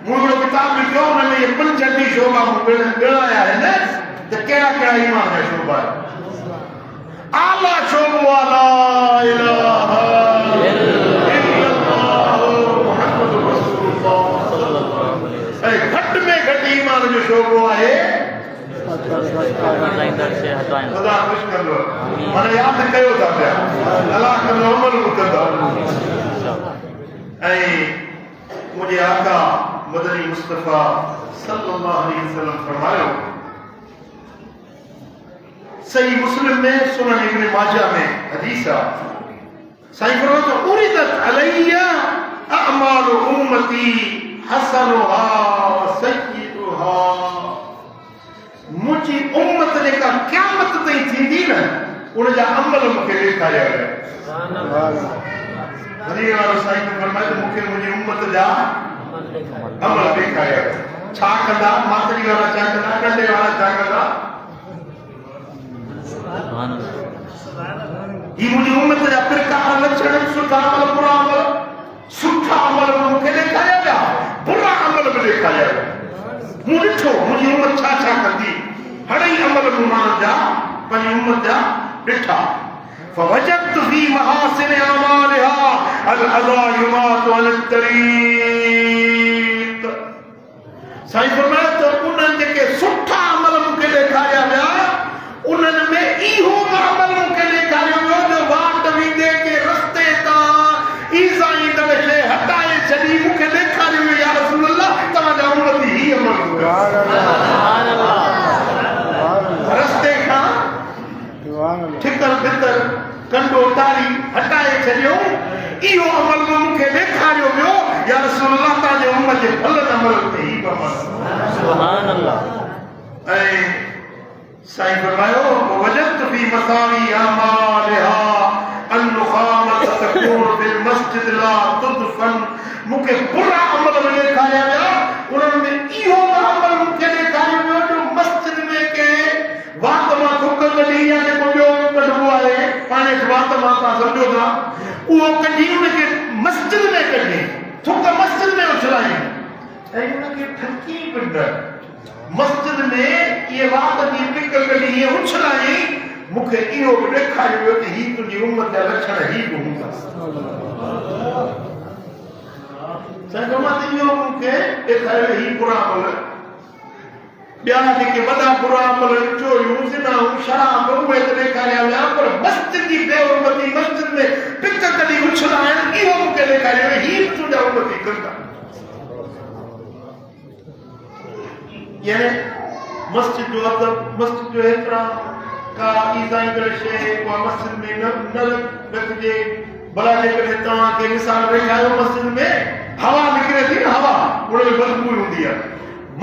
मूं हिकिड़ो किताब लिखियो हुन में इहे पंज ॾींहं शोभा मूं ॻणाया आहिनि त कहिड़ा कहिड़ा ईमान जा शोभा आहिनि आला शोभो ला इलाहा इल्लल्लाह मुहम्मदुर रसूलुल्लाह ऐं घटि में घटि ईमान जो शोभो आहे ख़ुदा ख़ुश कंदो माना यादि कयो था पिया अलाह कंदो अमल बि कंदो ऐं मुंहिंजे आका मदनी मुस्तफ़ा सल्लल्लाहु अलैहि वसल्लम फरमायो सही मुस्लिम में सुनन इब्न माजा में हदीस आहे साईं फरमातो उरिदत अलैया अअमाल उम्मती हसनुहा व सय्यिदुहा मुझी उम्मत जेका क़यामत ताईं थींदी न उन जा अमल मूंखे ॾेखारिया विया सुभान अल्लाह हदीस वारो साईं फरमायो मूंखे मुंहिंजी उम्मत जा अमल ॾेखारिया विया छा कंदा मातरी वारा छा कंदा कंडे वारा छा कंदा ये मुझे उम्मत जा प्रकार लक्षण सुठा अमल बुरा अमल सुठा अमल मूंखे ॾेखारिया विया बुरा अमल बि ॾेखारिया विया मूं ॾिठो मुंहिंजी उम्मत छा छा कंदी हड़ई अमल माण्हुनि जा पंहिंजी उम्मत जा ॾिठा فوجدت في محاسن اعمالها العظائمات على الطريق साईं फरमायो त उन्हनि जेके सुठा अमल मूंखे ॾेखारिया विया उन्हनि में इहो अमल मूंखे ॾेखारियो वियो जो वाट वेंदे के रस्ते तां ईसाई दर शे हटाए छॾी मूंखे ॾेखारियो वियो या रसूल अल्लाह तव्हांजा उम्मती ही अमल सुभान अल्लाह रस्ते खां ठिकर भितर कंडो तारी हटाए छॾियो इहो अमल मूंखे ॾेखारियो वियो या रसूल अल्लाह तव्हांजे उम्मत जे भलनि अमल ते ही अमल सुभान अल्लाह ऐं साईं फरमायो वजदत फी मसावी अमालहा अन्नुखामत तकून फिल मस्जिद ला तुदफन मूंखे बुरा अमल ॾेखारिया विया उन्हनि में इहो अमल मूंखे ॾेखारियो वियो जो मस्जिद में के वात मां थुक कढी या जेको ॿियो कढिबो आहे पाणे वात मां तव्हां सम्झो था उहो कढी उनखे मस्जिद में कढी थुक मस्जिद में उछलाई ऐं उनखे ठकी पिंड मस्जिद में ये वात जी पिक कढी ये उछलाई मूंखे इहो बि ॾेखारियो वियो त ही तुंहिंजी उम्मत जा लक्षण ही बि हूंदा साईं फरमाते इहो मूंखे ॾेखारियो ही बुरा अमल ॿिया जेके वॾा बुरा अमल चोरियूं ज़िनाऊं शराब उहे त ॾेखारिया विया पर मस्जिद जी बेउर्मती मस्जिद में पिक कढी उछलाइण इहो मूंखे ॾेखारियो ही बि तुंहिंजा उम्मती कंदा यानी मस्जिद जो अदब मस्जिद जो एहतराम का ईसाई दर शे को मस्जिद में न रखिजे भला जेकॾहिं तव्हांखे मिसाल वेठायो मस्जिद में हवा निकिरे थी न हवा उन में बदबू हूंदी आहे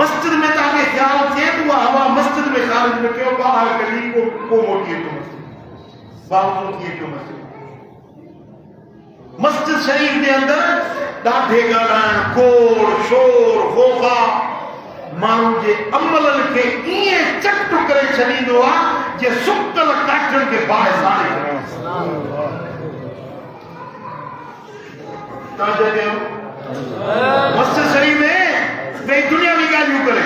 मस्जिद में तव्हांखे ख़्यालु थिए त उहा हवा मस्जिद में ख़ारिज न कयो ॿाहिरि कढी को मोटी अचो बावजूद थी अचो मस्जिद शरीफ़ जे अंदरि ॾाढे ॻाल्हाइण खोड़ शोर ख़ौफ़ा माण्हू जे अमलनि खे ईअं चट करे छॾींदो आहे जे सुकल काठियुनि खे बाहि साड़े तव्हां मस्जिद शरीफ में वे दुनियावी ॻाल्हियूं करे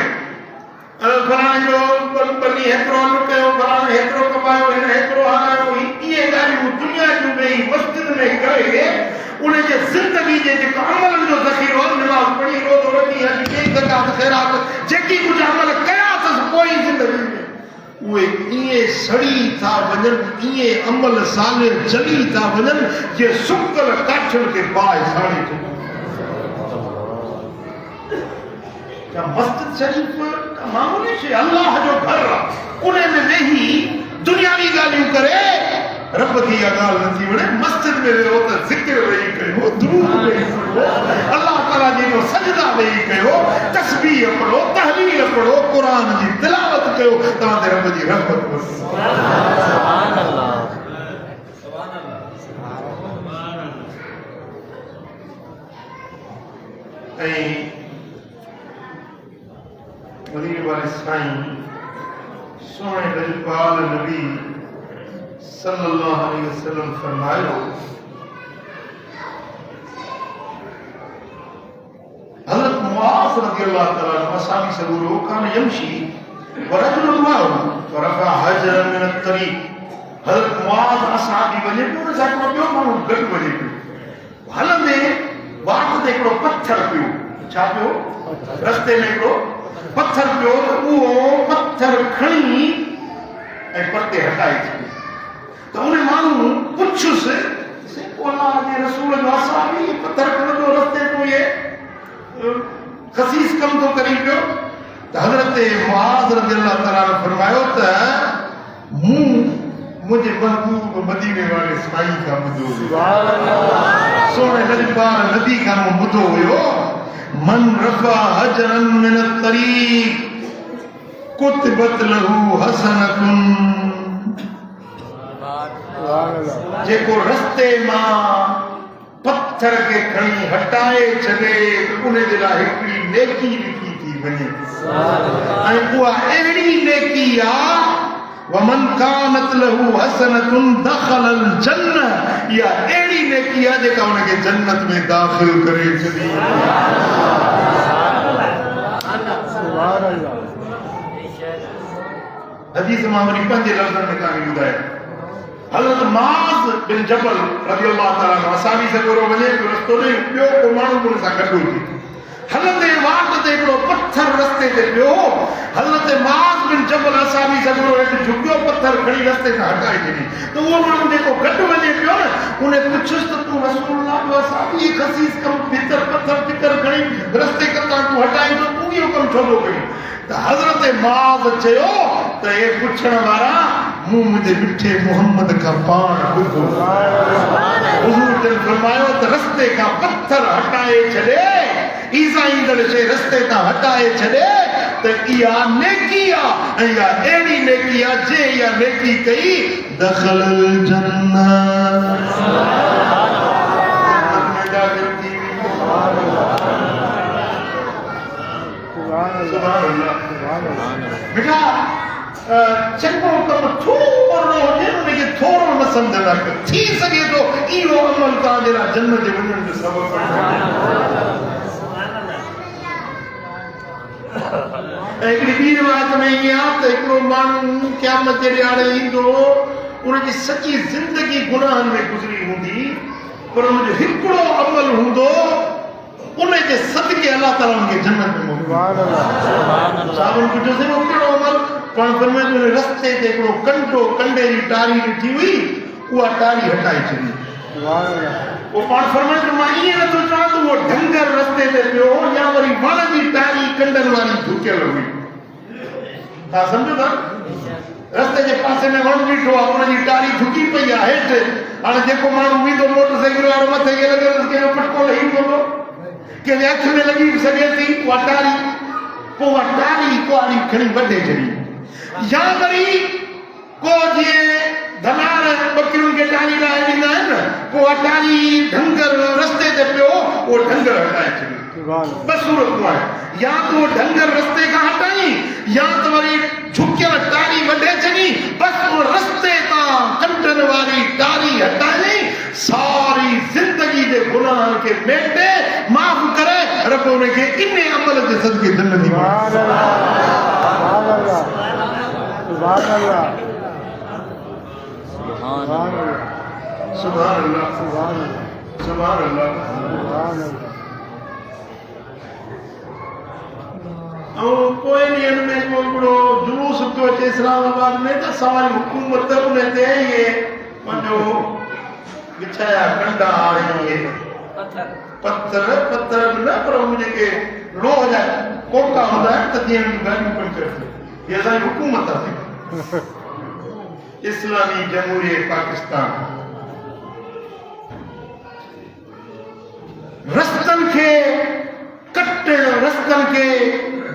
फलाणे जो बनी हेतिरो लुटियो फलाणे हेतिरो कमायो हिन हेतिरो हलायो इहे ॻाल्हियूं दुनिया जूं ॿई मस्जिद में करे उनजे ज़िंदगी जे जेको अमलनि जो ज़ख़ीरो नमाज़ पढ़ी रोज़ो रखी हज कई ज़कात ख़ैरात जेकी कुझु अमल कया अथसि पोइ ज़िंदगी में उहे इएं सड़ी था वञनि इएं अमल साले जली था वञनि जे सुकल काठियुनि खे बाहि साड़ी थो मस्जिद शरीफ मामूली शइ अल्लाह जो घर उन में वेही दुनियावी ॻाल्हियूं करे रब खे इहा ॻाल्हि नथी वणे मस्जिद में वियो त ज़िक्र वेही कयो दुरूद वेही पढ़ो अल्लाह ताला जी जो सजदा वेही कयो तस्बीह पढ़ो तहलील पढ़ो क़ुरान जी तिलावत कयो तव्हांजे रब जी रहमत वसे सुभान अल्लाह ऐं गरीब वाले साईं सोने दजपाल नबी सल्लल्लाहु अलैहि वसल्लम फरमायो हज़रत मुआज़ रज़ियल्लाहु तआला अन्हु असाबी सगुरो कान यमशी वरजुल माहु फरफा हजरन मिन अत-तरीक़ हज़रत मुआज़ असाबी वञे पियो न सां ॿियो माण्हू गॾु वञे पियो हलंदे वाट ते हिकिड़ो पत्थर पियो छा पियो रस्ते में हिकिड़ो पत्थर पियो त उहो पत्थर खणी ऐं परते हटाए छॾियो त उन माण्हू पुछुसि अल्लाह जे रसूल जो असाबी पत्थर खणंदो रस्ते तो ये खसीस कम तो करी पियो त हज़रत मुआज़ रज़ियल्लाहु तआला ने फरमायो त मूं मुंहिंजे महबूब मदीने वारे साईं खां ॿुधो सुभान अल्लाह सोने दरबार नबी खां ॿुधो हुयो मन रफ़ा हजरन मिन अत-तरीक़ कुतिबत लहू हसनतुन जेको रस्ते मां पत्थर के खणी हटाए छॾे उन जे लाइ हिकिड़ी नेकी लिखी थी वञे ऐं उहा अहिड़ी नेकी आहे वमन कानत लहू हसनतुन दखलल जन्नह इहा अहिड़ी नेकी आहे जेका उनखे जन्नत में दाख़िल करे छॾी सुभान अल्लाह हदीस मां वरी पंज लफ़्ज़नि में तव्हांखे ॿुधायो हज़रत मुआज़ बिन जबल रज़ियल्लाहु तआला अन्हु असाबी सगुरो वञे पियो रस्तो ॾे ॿियो को माण्हू उन सां गॾु हुजे हलंदे वाट ते हिकिड़ो पत्थर रस्ते ते पियो हज़रत मुआज़ बिन जबल असाबी सगुरो हेठि झुकियो पत्थर खणी रस्ते खां हटाए छॾी त उहो माण्हू जेको गॾु वञे पियो न उन पुछुसि त तूं रसूलुल्लाह जो असाबी खसीस कम भीतर पत्थर टिकर खणी रस्ते खां तूं हटाई त तूं इहो कमु छो थो करीं त हज़रत मुआज़ चयो त हे पुछण वारा मूं मुंहिंजे मिठे मोहम्मद खां पाण ॿुधो हुज़ूर जन फरमायो त रस्ते खां पत्थर हटाए छॾे ईज़ा ईंदड़ शइ रस्ते खां हटाए छॾे त इहा नेकी आहे ऐं इहा अहिड़ी नेकी आहे जे इहा नेकी कई दखलल जन्नह बेटा चङो कमु थोरो हुजे उनखे थोरो न सम्झंदा थी सघे थो इहो अमल तव्हांजे लाइ जन्नत जे वञण जो सबबु ऐं हिकिड़ी ॿी रिवायत में ईअं आहे त हिकिड़ो माण्हू क़यामत जे ॾियारे ईंदो उनजी सॼी ज़िंदगी गुनाहनि में गुज़री हूंदी पर उनजो हिकिड़ो अमल हूंदो उनजे सदके अल्लाह ताला उनखे जन्नत में पाण फरमाए रस्ते ते हिकिड़ो कंडो कंडे जी टारी ॾिठी हुई उहा टारी हटाए छॾी पोइ पाण फरमाए मां ईअं नथो चवां त उहो ढंगर रस्ते ते पियो या वरी वण जी टारी कंडनि वारी झुकियल हुई तव्हां सम्झो था रस्ते जे पासे में वण बीठो आहे उनजी टारी झुकी पई आहे हेठि हाणे जेको माण्हू वींदो मोटरसाइकिल वारो मथे खे लॻियल कंहिंजो पटको लही पवंदो कंहिंजे हथ में लॻी सघे थी उहा टारी पोइ उहा टारी कुआरी खणी वढे छॾी या वरी को जीअं धनार बकरियुनि खे टारी लाइ ॾींदा आहिनि न पोइ उहा टारी ढंगर रस्ते ते पियो उहो ढंगर हटाए छॾी ॿ सूरतूं आहिनि या त उहो ढंगर रस्ते खां हटाई या त वरी झुकियल टारी वढे छॾी बसि उहो रस्ते तां कंडनि वारी टारी हटाई सारी ज़िंदगी जे गुनाहनि खे मेटे माफ़ करे तो उनके इन्ने अमल के सदके जन्नत दी सुभान अल्लाह सुभान अल्लाह सुभान सुभान अल्लाह सुभान अल्लाह सुभान सुभान अल्लाह अल्लाह सुभान अल्लाह और कोई नहीं में कोई बड़ो जुलूस तो इस्लामाबाद में तो सारी हुकूमत ने ते ये जो बिछाया कंडा आ रही है पत्थर पत्थर न पर मुझे के लो हो जाए कोका होता है तो ये गाड़ी पर करते ये सारी हुकूमत है इस्लामी जमहूरियत पाकिस्तान रस्तन के कट्टे रस्तन के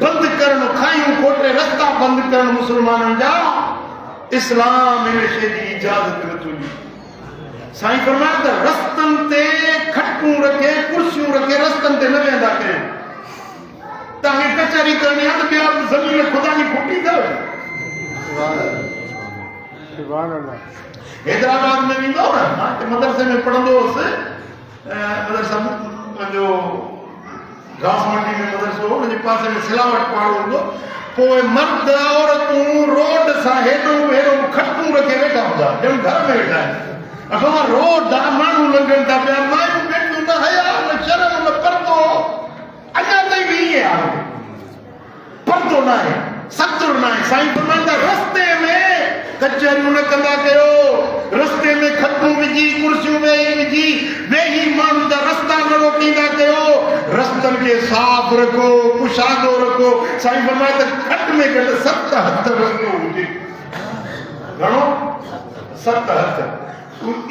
बंद करण खायूं कोटे रस्ता बंद करण मुसलमानन जा इस्लाम में शे दी इजाजत न तुली साईं फरमाता रस्तन ते खटकू रखे कुर्सियों रखे रस्तन ते न वेंदा कयो ताकि कचहरी करनी है तो बिया जमीन में खुदा की फूटी दो सुभान अल्लाह हैदराबाद में भी दो ना हां के मदरसे में पढ़ंदो से मदरसा जो घास मंडी में मदरसो उनके पास में सिलावट पहाड़ हो पोए मर्द औरतूं रोड सा हेडो हेडो खटकू रखे वेठा होगा जब घर में वेठा है अगवा रोड दा मानू लंघन ता पिया मायू बेटू न हया न शर्म न पर्दो अञा ताईं भी है पर्दो ना है सतुर ना है साईं फरमांदा रस्ते में कचहरियूं न कंदा कयो रस्ते में खटकू विझी कुर्सियूं विझी वेही माण्हू जा रस्ता न रोकींदा कयो रस्तन के साफ रखो कुशादो रखो साईं फरमाए घट में घट 7 हथ रस्तो हुजे घणो 7 हथ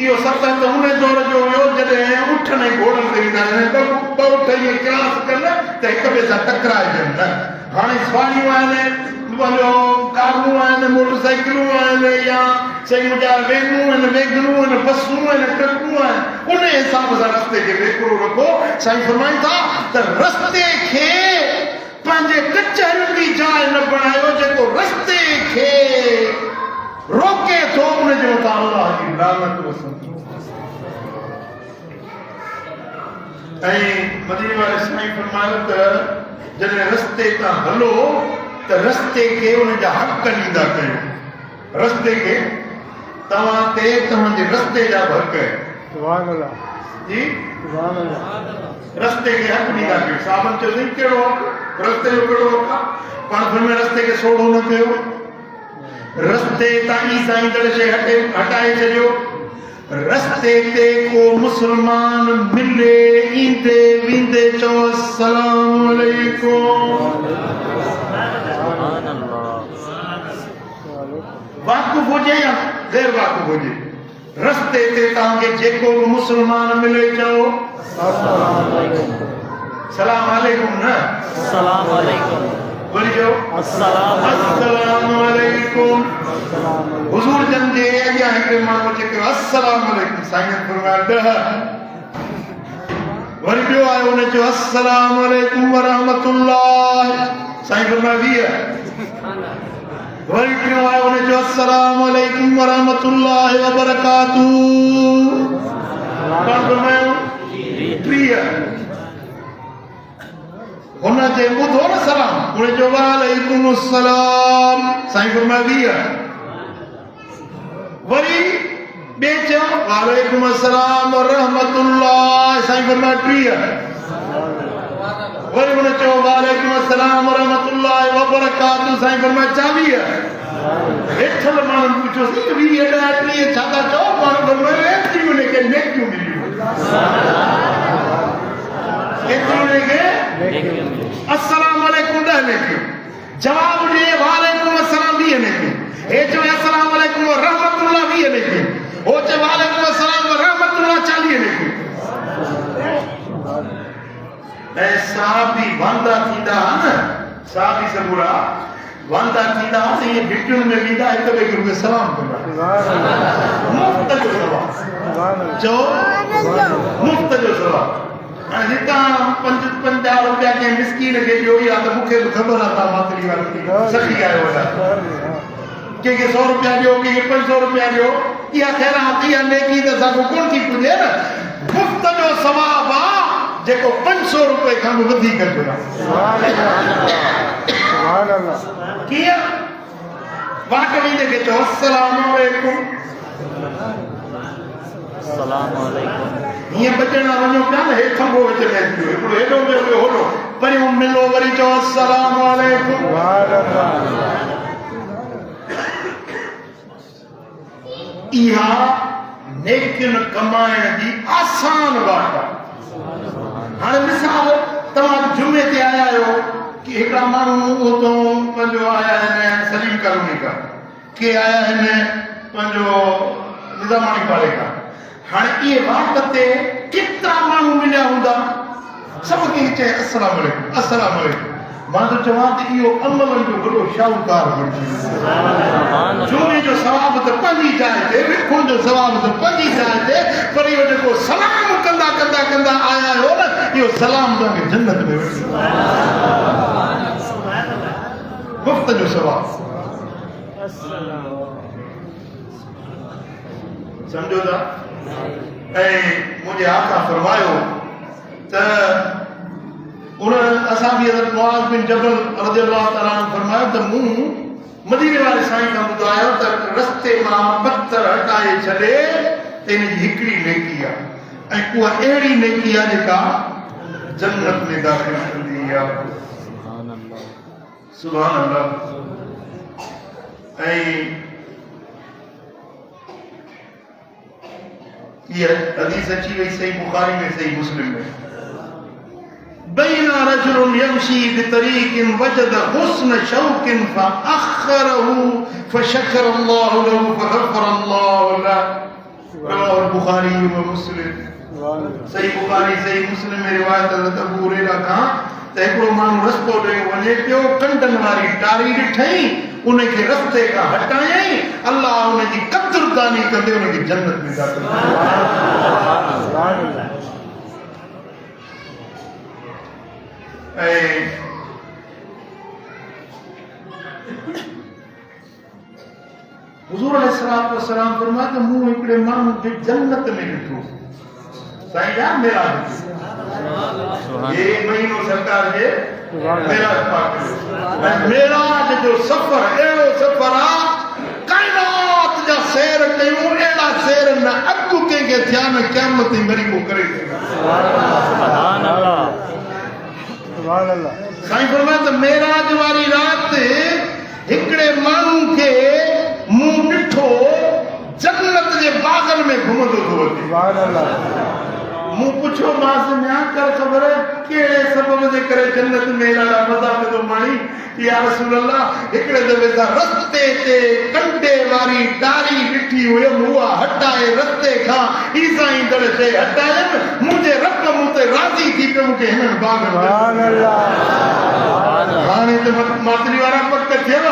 इहो 7 हथ हुन दौर जो हुयो जॾहिं उठण ऐं घोड़नि ते ईंदा आहिनि ॿ उठ इहे क्लास कनि त हिक ॿिए सां टकराइजनि न हाणे सवारियूं आहिनि कारूं आहिनि मोटरसाइकिलूं आहिनि या सही मुंहिंजा वेनूं आहिनि वेगनूं आहिनि बसूं आहिनि ट्रकूं आहिनि उन हिसाब सां रस्ते खे वेकिरो रखो साईं फरमाइनि था त रस्ते खे पंहिंजे कचहरियुनि जी जाइ न बणायो जेको रस्ते खे रोके थो उनजो त अल्लाह जी लानत वसंदी ऐं मदीने वारे साईं फरमायो त जॾहिं रस्ते तां हलो त रस्ते खे उनजा हक़ ॾींदा कयो रस्ते खे तव्हां ते तव्हांजे रस्ते जा बि हक़ आहिनि सुभान अल्लाह जी सुभान अल्लाह रस्ते के हक ॾींदा कयो साबन चयो साईं कहिड़ो हक़ रस्ते जो कहिड़ो हक़ आहे पाण फिर में रस्ते खे सोढ़ो न कयो रस्ते तां ई साईं जड़ शइ हटाए छॾियो रस्ते ते को मुसलमान मिले ईंदे वेंदे चओ अस्सलाम अलैकुम सुभान अल्लाह वाक़ुफ़ हुजे या गैर वाक़ुफ़ हुजे रस्ते ते तव्हांखे जेको बि मुसलमान मिले चओ सलाम अलैकुम न अस्सलाम वालेकुम वरी चओ अस्सलाम अस्सलाम अलैकुम हुजूर जन जे अॻियां हिकिड़े माण्हू अचे कयो अस्सलाम अलैकुम साईं फरमाया 10 वरी ॿियो आयो हुन चयो अस्सलाम अलैकुम व रहमतुल्लाह साईं फरमाया 20 वरी टियों आयो हुन चयो अस्सलाम अलैकुम व रहमतुल्लाह व बरकातहू पाण फरमायो 30 हुन जे ॿुधो न सलाम हुन चयो वालेकुम अस्सलाम साईं फरमाया 20 वरी ॿिए चयो वालेकुम अस्सलाम व रहमतुल्लाह साईं फरमाया 30 वरी हुन चयो वालेकुम अस्सलाम व रहमतुल्लाह व बरकातहू साईं फरमाया 40 हेठल माण्हुनि पुछियो 20 30 छा था चओ पाण फरमायो एतिरी हुनखे नेकियूं मिलियूं अस्सलाम वालेकुम 10 नेकियूं जवाब ॾे वालेकुम अस्सलाम 20 नेकियूं हे चयो अस्सलाम वालेकुम व रहमतुल्लाह 20 नेकियूं हो चयो वालेकुम अस्सलाम व रहमतुल्लाह 40 नेकियूं ऐं साहबी वांदा थींदा न साहबी सबूरा वांदा थींदा त इहे भिटियुनि में वेंदा हिक ॿिए खे सलाम कंदा मुफ़्त जो सवाल चओ मुफ़्त जो सवाल हाणे हितां 50 रुपया कंहिं मिसकीन खे ॾियो या त मूंखे बि ख़बर आहे तव्हां मातरी वारी सखी आयो आहे कंहिंखे 100 रुपया ॾियो कंहिंखे 500 रुपया ॾियो इहा ख़ैरात इहा नेकी त असांखे कोन थी पुॼे न मुफ़्त जो सवाब आहे जेको 500 रुपए खां बि वधीक घुरा सुभान अल्लाह कीअं वाट वेंदे खे चओ अस्सलाम वालेकुम अस्सलाम वालेकुम हीअं बचणा वञो पिया न हे खंभो विच में थियो हिकिड़ो हेॾो वियो होॾो परियों मिलो वरी चओ अस्सलाम वालेकुम सुभान अल्लाह इहा नेकिन कमाइण जी आसान वाट आहे हाणे मिसाल तव्हां जुमे ते आया आहियो कि हिकिड़ा माण्हू उतो पंहिंजो आया आहिनि सलीम कॉलोनी खां के आया आहिनि पंहिंजो निज़ामाणी पाड़े खां हाणे इहे वाट ते केतिरा माण्हू मिलिया हूंदा सभु कंहिंखे चए अस्सलाम वालेकुम अस्सलाम वालेकुम मां त चवां त इहो अमलनि जो वॾो शाहूकार बणिजी जुमे जो सवाब त पंहिंजी जाइ ते विखुण जो सवाब त पंहिंजी जाइ ते पर इहो जेको सलाम कंदा कंदा कंदा आया आहियो न इहो सलाम तव्हांखे जन्नत में वठी मुफ़्त जो सवाब सम्झो था ऐं मुंहिंजे आका फरमायो त उन्होंने असां बि हज़रत मुआज़ बिन जबल रज़ियल्लाहु तआला अन्हु फरमायो त मूं मदीने वाले साईं खां ॿुधायो त रस्ते मां पत्थर हटाए छॾे त इन जी हिकिड़ी नेकी आहे ऐं उहा अहिड़ी नेकी आहे जेका जन्नत में दाख़िल कंदी आहे सुभान अल्लाह ऐं ये हदीस अच्छी वही सही बुखारी में सही मुस्लिम में बैना रजुल यमशी बितरीक वजद हुस्न शौक फअखरहु फशकर अल्लाह लहु फगफर अल्लाह लहु रवाह बुखारी व मुस्लिम सही बुखारी सही मुस्लिम में रिवायत हज़रत अबू हुरैरा खां त हिकिड़ो माण्हू रस्तो ॾे वञे पियो कंडनि वारी टारी ॾिठई उनखे रस्ते खां हटायई अल्लाह उनजी क़दरदानी कंदे उनखे जन्नत में दाख़िल ऐं हुज़ूर अलैहिस्सलातु वस्सलाम फरमाया त मूं हिकिड़े माण्हू खे जन्नत में ॾिठो साईं जा मेराज ये महीनो सरकार जे मेराज पाक मेराज जो सफ़र अहिड़ो सफ़र आहे काइनात जा सैर कयूं अहिड़ा सैर न अॻु कंहिंखे थिया न क़यामत ताईं वरी को करे सुभान अल्लाह सुभान अल्लाह साईं फरमाया त मेराज वारी राति हिकिड़े माण्हू खे मूं ॾिठो जन्नत जे बाग़नि में घुमंदो थो वञे सुभान अल्लाह मूं पुछो मांसि म्या कर ख़बर कहिड़े सबब जे करे जन्नत में अहिड़ा मज़ा पियो थो माणी या रसूल अल्लाह हिकिड़े दफ़े सां रस्ते ते कंडे वारी डारी ॾिठी हुयमि उहा हटाए रस्ते खां ई साईं दर शइ हटायमि मुंहिंजे रब मूं ते राज़ी थी पियो मूंखे हिननि बाग़ में सुभान अल्लाह हाणे त मातरी वारा पक थियव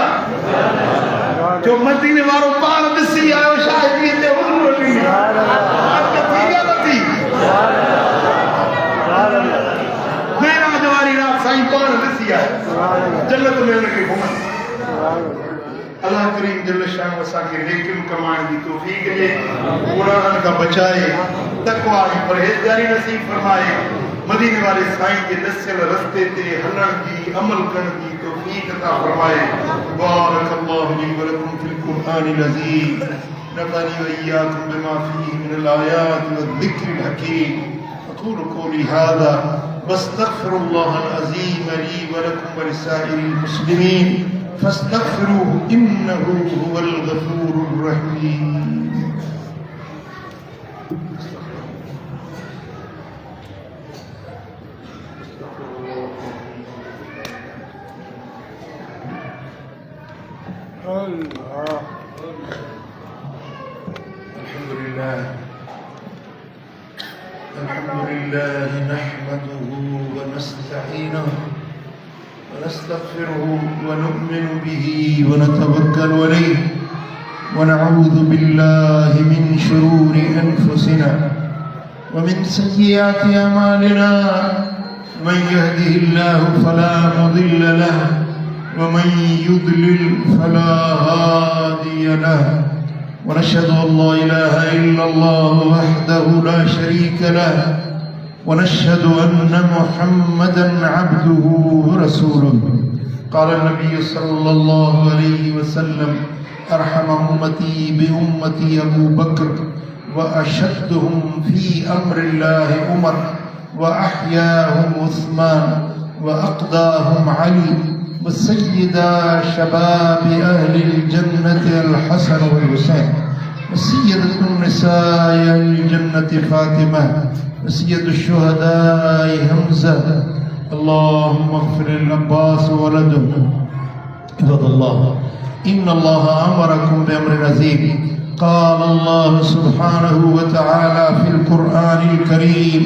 जो मदीने वारो पाण ॾिसी आयो शायदि ते हुज़ूर ॾिनी मेराज वारी रात साईं पाण ॾिसी आयो जन्नत में उनखे घुमण अल्लाह करीम जल शाह असांखे नेकियूं कमाइण जी तौफ़ीक़ ॾिए गुनाहनि खां बचाए तक़वा ऐं परहेज़गारी नसीब फरमाए मदीने वाले साईं जे ॾसियल रस्ते ते हलण जी अमल करण जी तौफ़ीक़ अता फरमाए बारक अल्लाहु ली व लकुम फिल क़ुरआनिल अज़ीम नफ़अनी व इय्याकुम बिमा फ़ीहि मिनल आयाति वज़्ज़िक्रिल हकीम अक़ूलु क़ौली हाज़ा वस्तग़फ़िरुल्लाहल अज़ीम ली व लकुम व लिसाइरिल मुस्लिमीन फस्तग़फ़िरूहु इन्नहु हुवल गफ़ूरुर रहीम الحمد لله نحمده ونستعينه ونستغفره ونؤمن به ونتوكل عليه ونعوذ بالله من شرور أنفسنا ومن سيئات أعمالنا من يهده الله فلا مضل له ومن يضلل فلا هادي له ونشهد أن لا إله إلا الله وحده لا شريك له ونشهد أن محمدا عبده ورسوله. قال النبي صلى الله عليه وسلم: أرحم أمتي بأمتي أبو بكر، وأشدهم في أمر الله عمر، وأحياهم عثمان، وأقضاهم علي، وسيدا شباب أهل الجنة الحسن والحسين، وسيدة النساء أهل الجنة فاطمة، وسيد الشهداء حمزة. اللهم اغفر للعباس وولده. عباد الله، إن الله أمركم بأمر عظيم. قال الله سبحانه وتعالى في القرآن الكريم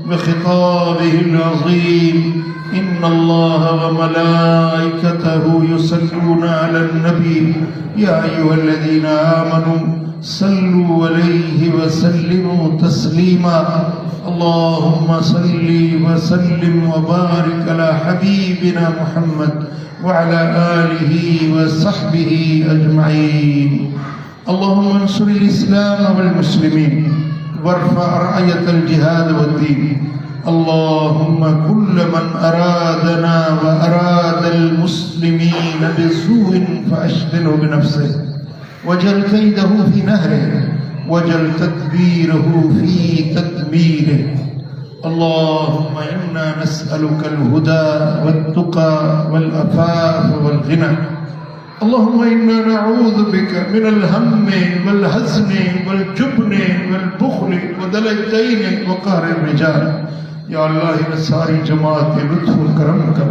بخطابه العظيم: إن الله وملائكته يصلون على النبي يا أيها الذين آمنوا صلوا عليه وسلموا تسليما. اللهم صل وسلم وبارك على حبيبنا محمد وعلى آله وصحبه أجمعين. اللهم انصر الإسلام والمسلمين وارفع راية الجهاد والدين. اللهم كل من أرادنا وأراد المسلمين بسوء فأشغله بنفسه، واجعل كيده في نهره، واجعل تدبيره في تدميره. اللهم إنا نسألك الهدى والتقى والعفاف والغنى. اللهم إنا نعوذ بك من الهم والحزن والجبن والبخل ودلع الدين وقهر الرجال. या अल्लाह इन सारी जमात के लुत्फ करम कर,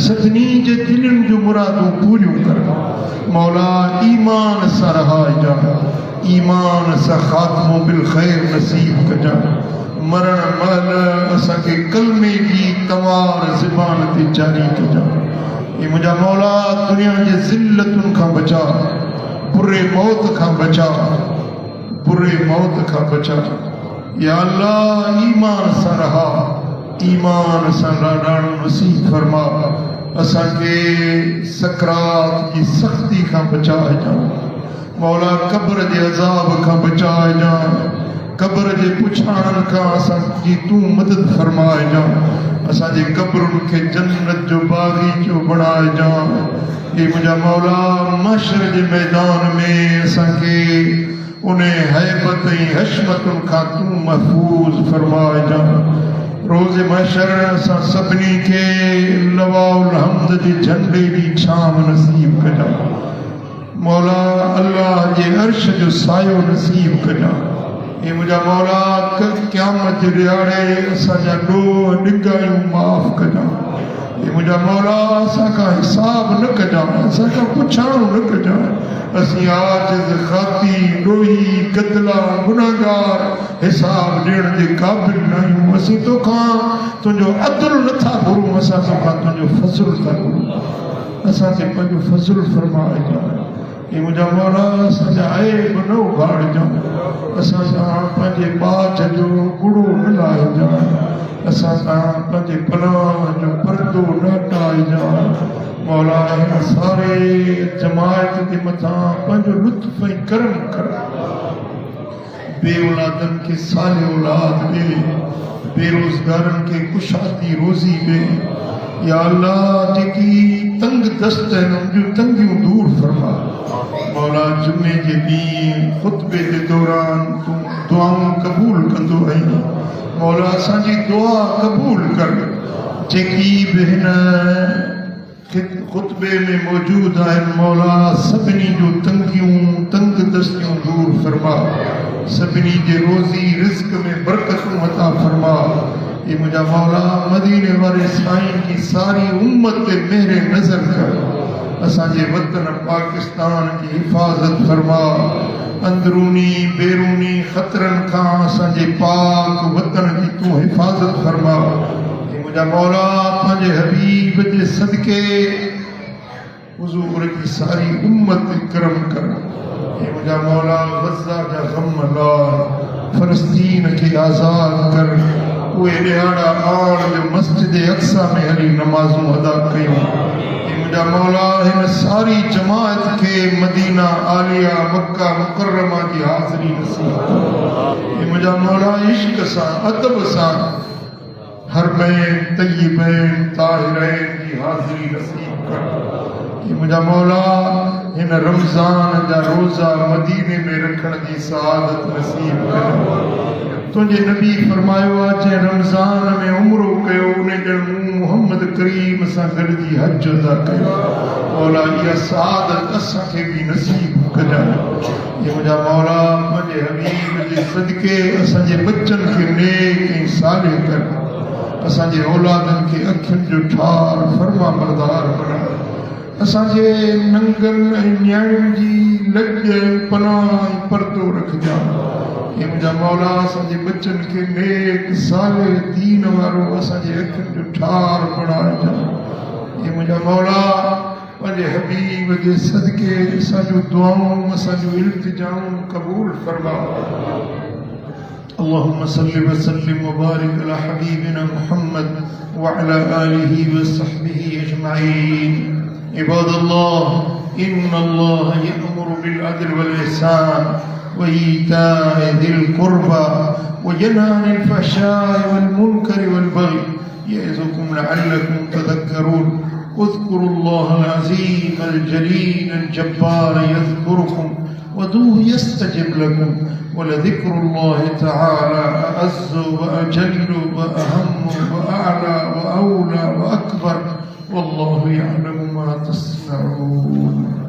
सदनी जे दिलन जो मुरादों पूरियों कर। मौला ईमान सा रहा जा, ईमान सा खात्मो बिल खैर नसीब कजा। मरण मल असा के कलमे की तवार ज़बान ते जारी कजा। ये मुझा मौला दुनिया जे ज़िल्लतुन खां बचा, बुरे मौत खां बचा, बुरे मौत खां बचा। या अल्लाह ईमान सा रहा, ईमान सा लाडाणो नसीब फरमा। असा के सकरात की सख्ती खां बचाए जा। मौला कब्र जे अजाब खां बचाए जा, कब्र जे पुछाणन खां असा की तू मदद फरमाए जा। असा जे कब्रुन के जन्नत जो बागीचो बनाए जा। ये मुझा मौला महशर जे मैदान में असा के उन्हें हैबत हशमतुन खां तू महफूज फरमाए जा। रोज़ महशर असां सभिनी खे लवाउल हम्द जे झंडे जी छांव नसीब कजा। मौला अल्लाह जे अर्श जो सायो नसीब कजा। ये मुझा मौला क़यामत जे ॾियारे असांजा ॾोह ॾिगायूं माफ़ कजा। ये मुझा मौला असां खां हिसाब न कजा, असां खां पुछाणो न कजा। असीं आजिज़ खाती ॾोही गदला गुनाहगार हिसाब ॾियण जे क़ाबिल न आहियूं। असीं तोखां तुंहिंजो अदल नथा घुरूं, असां तोखां तुंहिंजो फज़ल था घुरूं। असांखे पंहिंजो फज़ल फरमाए जा। ये मुझा मौला असांजा ऐब न उघाड़जा, असां सां पंहिंजे बाज जो गुड़ो न लाहिजा, असां सां पंहिंजे पनाह जो पर्दो न हटाइजा। मौला हिन सारे जमायत के मथां पंहिंजो लुत्फ़ ऐं करम कर। बे औलादन के साले औलाद दे, बेरोज़गारन के कुशादी रोज़ी दे। या अल्लाह जेकी तंग दस्त है उनकी तंगियों दूर फरमा। मौला जुमे जे ॾींहुं खुतबे जे दौरान तू दुआऊं कबूल कंदो आहीं। मौला असांजी दुआ कबूल कर। जेकी बि हिन खुतबे में मौजूद आहिनि, मौला सभिनी जो तंगियूं तंग दस्तियूं दूर फरमा। सभिनी जे रोज़ी रिज़्क में बरकतूं अता फरमा। ये मुझा मौला मदीने वाले साईं की सारी उम्मत ते मेरे नज़र कर। असांजे वतन पाकिस्तान की हिफाजत फरमा। अंदरूनी बैरूनी ख़तरन खां असांजे पाक वतन की तू हिफाजत फरमा। ये मुझा मौला पंहिंजे हबीब जे सदके हुज़ूर की सारी उम्मत करम कर। ये मुझा मौला गज़ा जा ग़म लार, फ़लस्तीन के आज़ाद कर। उहे ॾियारा आण जो मस्जिद अक्सा में हली नमाज़ूं अदा कयूं। मुझा मौला हिन सारी जमात के मदीना आलिया मक्का मुकर्रमा की हाज़री नसीब कर। मुझा मौला इश्क सां अदब सां हर बैन तय्यबैन ताहिरैन की हाज़िरी नसीब कर। कि मुझा मौला इन रमज़ान जा रोज़ा मदीने में रखण जी सआदत नसीब कर। तुझे नबी फरमायो आ जे रमज़ान में उम्रो कयो उन्हें जण मूं मोहम्मद करीम सां गॾिजी हज अदा कयो। मौला इहा सआदत असांखे भी नसीब कजाए। ये मुझा मौला मुझे हबीब जे सदके असांजे बच्चन खे नेक ऐं सालिह कर। असांजे औलादन खे अखियुनि जो ठार फर्मा बरदार बना। असांजे नंगन ऐं न्याणियुनि जी लज ऐं पनाह ऐं परदो रखजा। ये मुझा मौला असांजे बच्चन खे नेक सालिह दीन वारो असांजे अखियुनि जो ठार बणाइजा। ये मुझा मौला पंहिंजे हबीब जे सदके असांजूं दुआऊं असांजूं इल्तिजाऊं क़बूल फरमा। अल्लाहुम्मा सल्लि व सल्लिम व बारिक अला हबीबिना मुहम्मद व अला आलिहि व सहबिहि अजमईन। इबादल्लाह इन्नल्लाह यअमुरु बिल अदल वल इहसान व ईताइ दिल कुर्बा व यनहा अनिल फहशाइ वल मुनकरि वल बग़य यअज़ुकुम लअल्लकुम तज़क्करून। उज़्कुरुल्लाह अल-अज़ीम अल-जलील अल-जब्बार यज़्कुरुकुम वदूहु यस्तजिब लकुम वलज़िक्रुल्लाहि तआला अअज़्ज़ु व अजल्लु व अहम्मु व अअला व औला व अकबर वल्लाहु यअलमु मा तस्नऊन।